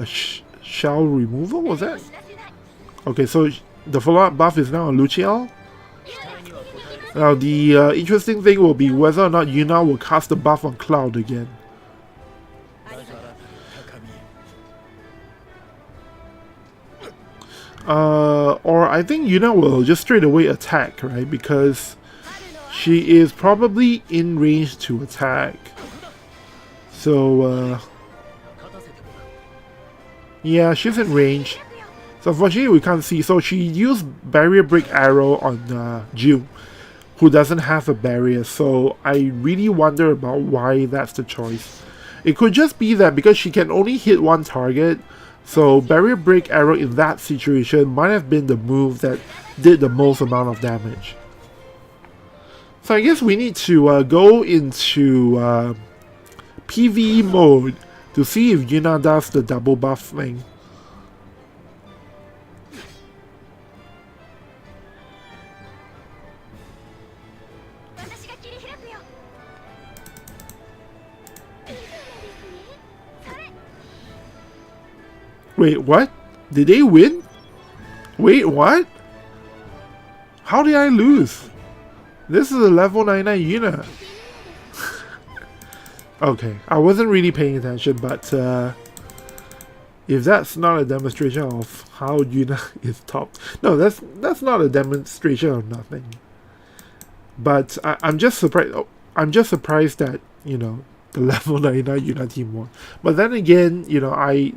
Shell removal, was that? Okay, so the follow-up buff is now on Luciel. Now the interesting thing will be whether or not Yuna will cast the buff on Cloud again. Or I think Yuna will just straight away attack, right? Because she is probably in range to attack. So yeah, she's in range. So unfortunately we can't see. So she used Barrier Break Arrow on June, who doesn't have a barrier. So I really wonder about why that's the choice. It could just be that because she can only hit one target, so Barrier Break Arrow in that situation might have been the move that did the most amount of damage. So I guess we need to go into PvE mode to see if Yuna does the double buff thing. Wait, what? Did they win? Wait, what? How did I lose? This is a level 99 Yuna. Okay, I wasn't really paying attention, but if that's not a demonstration of how Yuna is top, no, that's not a demonstration of nothing. But I'm just surprised. I'm just surprised that the level 99 Yuna team won. But then again,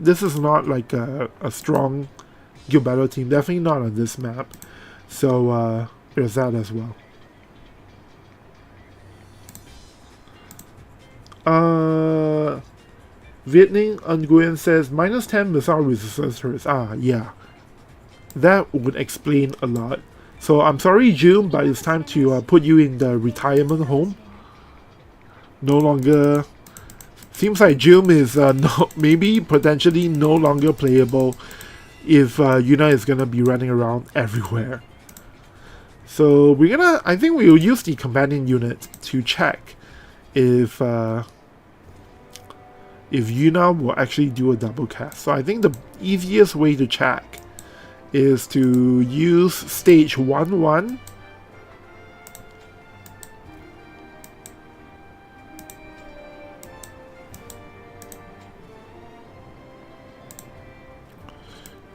this is not like a strong guild battle team. Definitely not on this map. So there's that as well. Vietnam Nguyen says -10 missile resistance. Yeah. That would explain a lot. So I'm sorry, June, but it's time to put you in the retirement home. No longer. Seems like June is maybe potentially no longer playable if Yuna is gonna be running around everywhere. So I think we will use the companion unit to check if Yuna will actually do a double cast. So I think the easiest way to check is to use stage 1-1.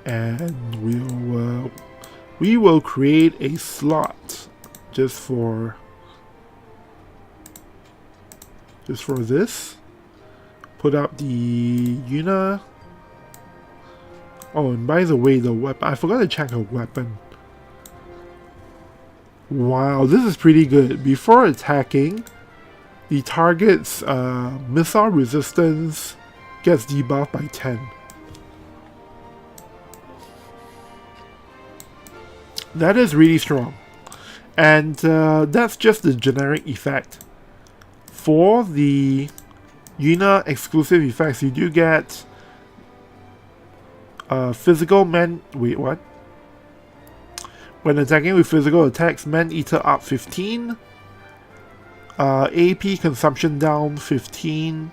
And we will create a slot just for just for this. Put up the Yuna. Oh, and by the way, the weapon, I forgot to check her weapon. Wow, this is pretty good. Before attacking, the target's missile resistance gets debuffed by 10. That is really strong. And that's just the generic effect. For the Yuna exclusive effects, you do get physical man... Wait, what? When attacking with physical attacks, Man-Eater up 15. AP consumption down 15.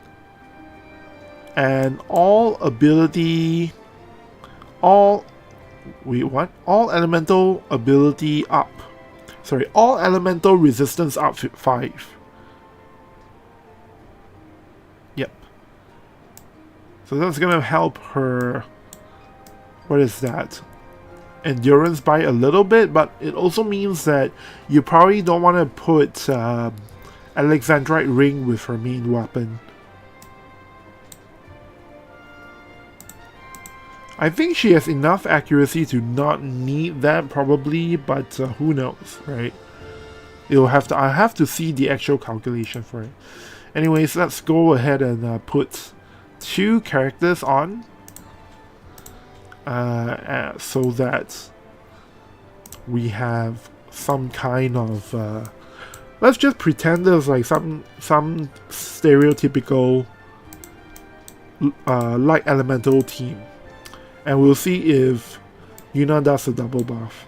And all ability... Wait, what? All elemental ability up. Sorry, all elemental resistance up 5. Yep. So that's gonna help her... What is that? Endurance by a little bit, but it also means that you probably don't want to put Alexandrite Ring with her main weapon. I think she has enough accuracy to not need that probably, but who knows, right? I have to see the actual calculation for it. Anyways, let's go ahead and put 2 characters on. So that we have some kind of let's just pretend there's like some stereotypical light elemental team, and we'll see if Yuna does a double buff.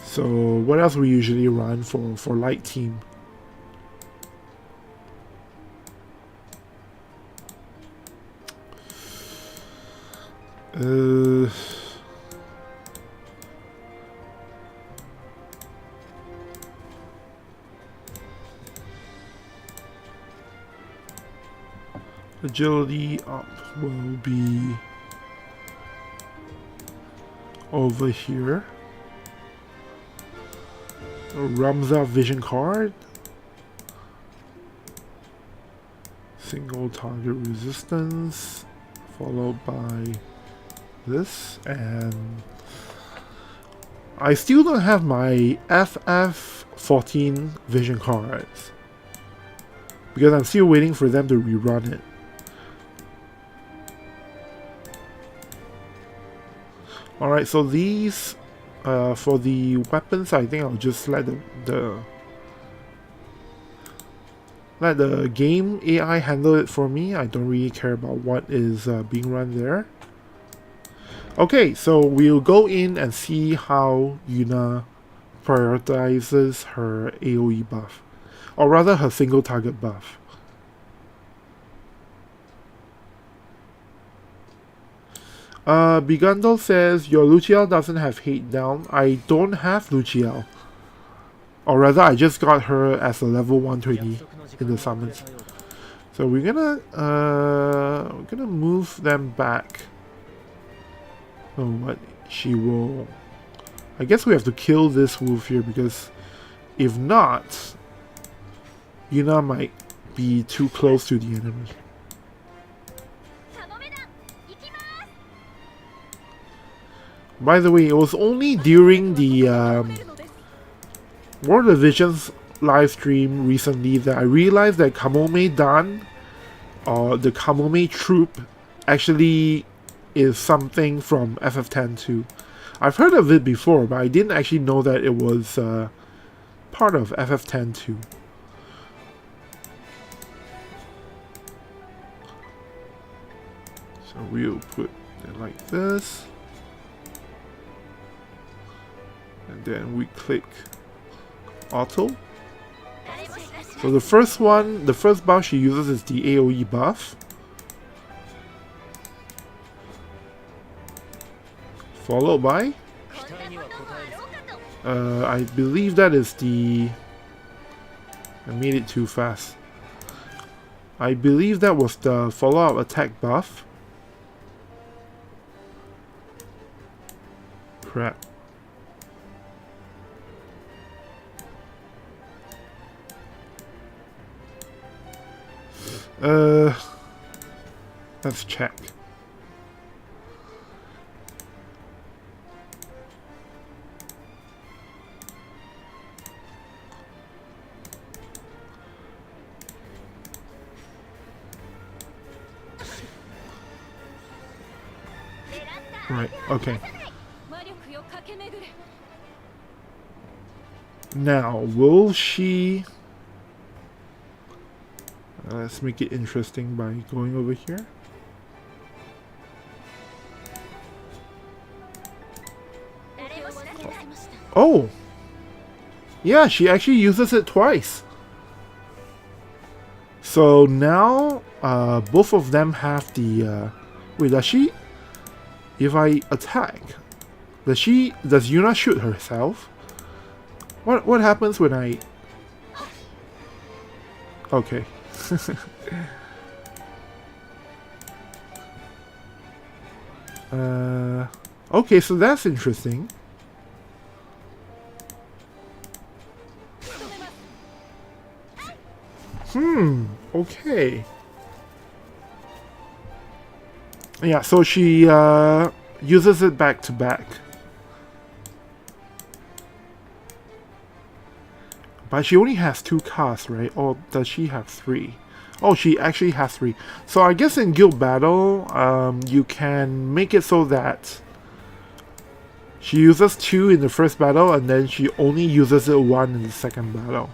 So what else we usually run for light team? Agility up will be over here. Ramza vision card. Single target resistance, followed by this, and I still don't have my FF-14 vision cards because I'm still waiting for them to rerun it. Alright, so these for the weapons, I think I'll just let the game AI handle it for me. I don't really care about what is being run there. Okay, so we'll go in and see how Yuna prioritizes her AoE buff, or rather her single target buff. Bigundle says, your Luciel doesn't have hate down. I don't have Luciel. Or rather, I just got her as a level 120 in the summons. So we're gonna move them back. Oh, what? She will... I guess we have to kill this wolf here, because if not, Yuna might be too close to the enemy. By the way, it was only during the World of Visions live stream recently that I realized that Kamome Dan, or the Kamome troop, actually is something from FF10-2. I've heard of it before, but I didn't actually know that it was part of FF10-2. So we'll put it like this. And then we click auto. So the first buff she uses is the AoE buff. Followed by I believe that is the... I made it too fast. I believe that was the follow-up attack buff. Crap. Let's check. Right, okay. Now, will she... let's make it interesting by going over here. Oh! Yeah, she actually uses it twice. So now, both of them have the... wait, does she... If I attack, does Yuna shoot herself? What happens when I... Okay. Okay, so that's interesting. Okay. Yeah, so she uses it back to back. But she only has 2 casts, right? Or does she have 3? Oh, she actually has 3. So I guess in guild battle, you can make it so that she uses 2 in the first battle and then she only uses it 1 in the second battle.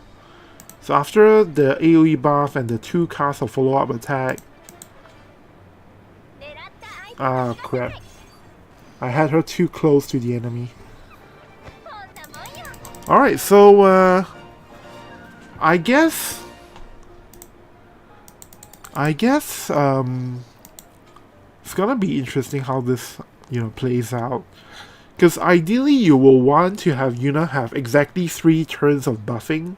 So after the AoE buff and the 2 casts of follow-up attack... Ah, crap. I had her too close to the enemy. Alright, so I guess it's gonna be interesting how this, plays out. Because ideally you will want to have Yuna have exactly 3 turns of buffing.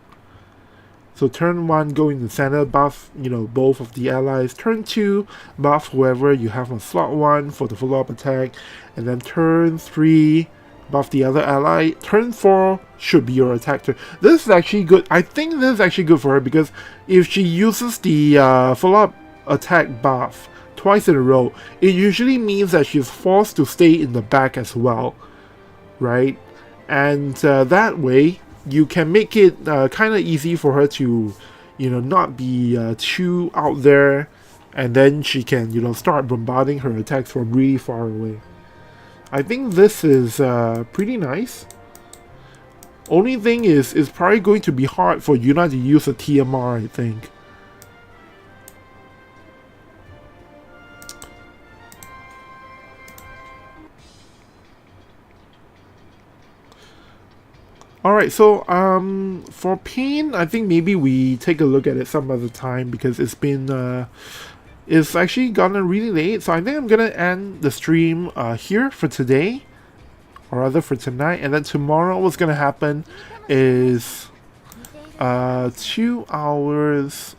So turn 1 go in the center, buff, both of the allies. Turn 2, buff whoever you have on slot 1 for the follow-up attack. And then turn 3, buff the other ally. Turn 4 should be your attack turn. This is actually good. I think this is actually good for her because if she uses the follow-up attack buff twice in a row, it usually means that she's forced to stay in the back as well, right? And that way, you can make it kind of easy for her to, not be too out there, and then she can, start bombarding her attacks from really far away. I think this is pretty nice. Only thing is, it's probably going to be hard for Yuna to use a TMR, I think. Alright, so for Paine, I think maybe we take a look at it some other time because it's been it's actually gotten really late. So I think I'm gonna end the stream here for today, or rather for tonight, and then tomorrow what's gonna happen is 2 hours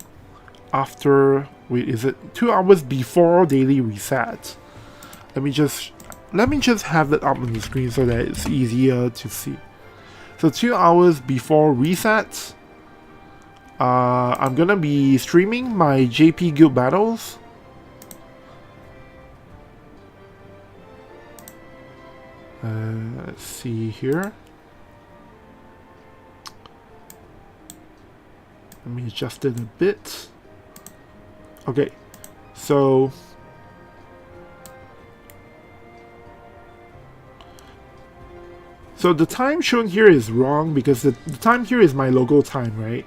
after, wait, is it 2 hours before daily reset? Let me just have it up on the screen so that it's easier to see. So 2 hours before reset, I'm gonna be streaming my JP guild battles. Let's see here. Let me adjust it a bit. Okay, so the time shown here is wrong because the time here is my local time, right?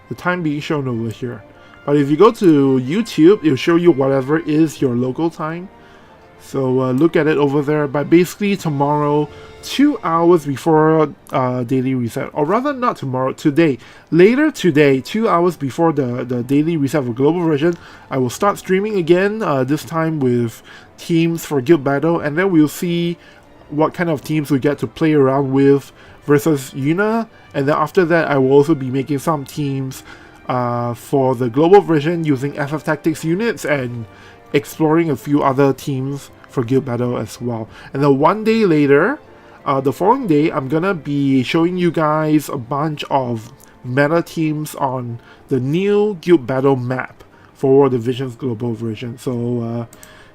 The time being shown over here. But if you go to YouTube, it'll show you whatever is your local time. So look at it over there. But basically tomorrow, 2 hours before daily reset, or rather not tomorrow, today. Later today, 2 hours before the daily reset for global version, I will start streaming again, this time with teams for guild battle, and then we'll see what kind of teams we get to play around with versus Yuna, and then after that I will also be making some teams for the global version using FF Tactics units and exploring a few other teams for guild battle as well. And then one day later, the following day, I'm gonna be showing you guys a bunch of meta teams on the new guild battle map for the Visions Global version. So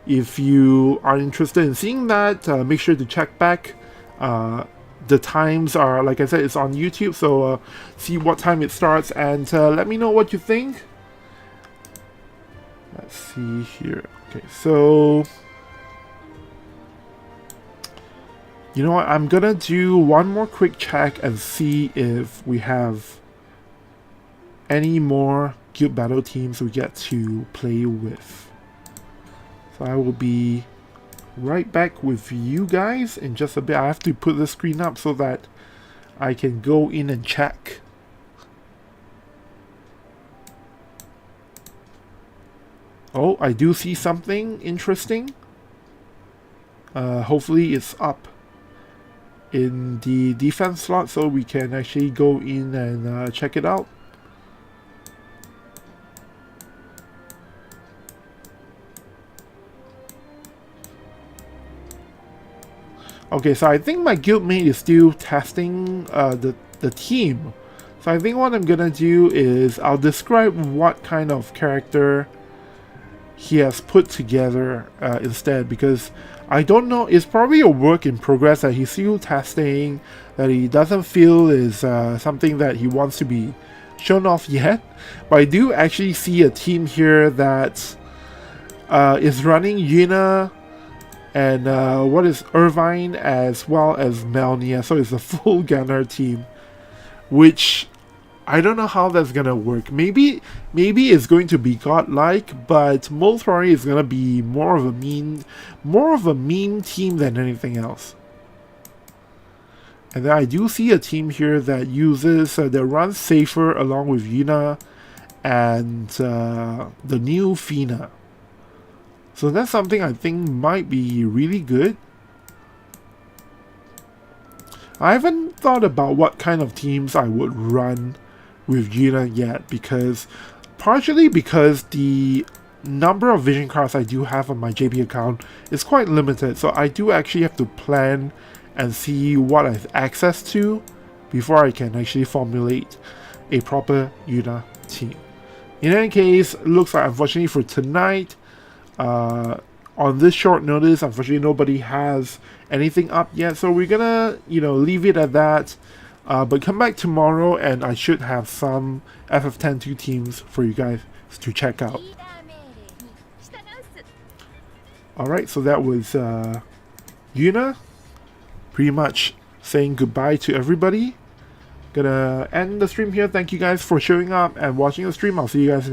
if you are interested in seeing that, make sure to check back. The times are, like I said, it's on YouTube, so see what time it starts and let me know what you think. Let's see here. Okay, so you know what? I'm gonna do one more quick check and see if we have any more Guild Battle teams we get to play with. So I will be right back with you guys in just a bit. I have to put the screen up so that I can go in and check. Oh, I do see something interesting. Hopefully it's up in the defense slot so we can actually go in and check it out. Okay, so I think my guildmate is still testing the team. So I think what I'm gonna do is I'll describe what kind of character he has put together instead, because I don't know, it's probably a work in progress that he's still testing, that he doesn't feel is something that he wants to be shown off yet. But I do actually see a team here that is running Yuna and what is Irvine as well as Melnia, so it's a full gunner team, which I don't know how that's gonna work. Maybe it's going to be godlike, but most probably it's gonna be more of a meme team than anything else. And then I do see a team here that uses that runs safer along with Yuna and the new Fina. So that's something I think might be really good. I haven't thought about what kind of teams I would run with Yuna yet, because partially because the number of vision cards I do have on my JP account is quite limited, so I do actually have to plan and see what I have access to before I can actually formulate a proper Yuna team. In any case, it looks like unfortunately for tonight, on this short notice, unfortunately nobody has anything up yet, so we're gonna, you know, leave it at that. But come back tomorrow and I should have some FF10-2 teams for you guys to check out. Alright, so that was Yuna pretty much saying goodbye to everybody. Gonna end the stream here. Thank you guys for showing up and watching the stream. I'll see you guys next time.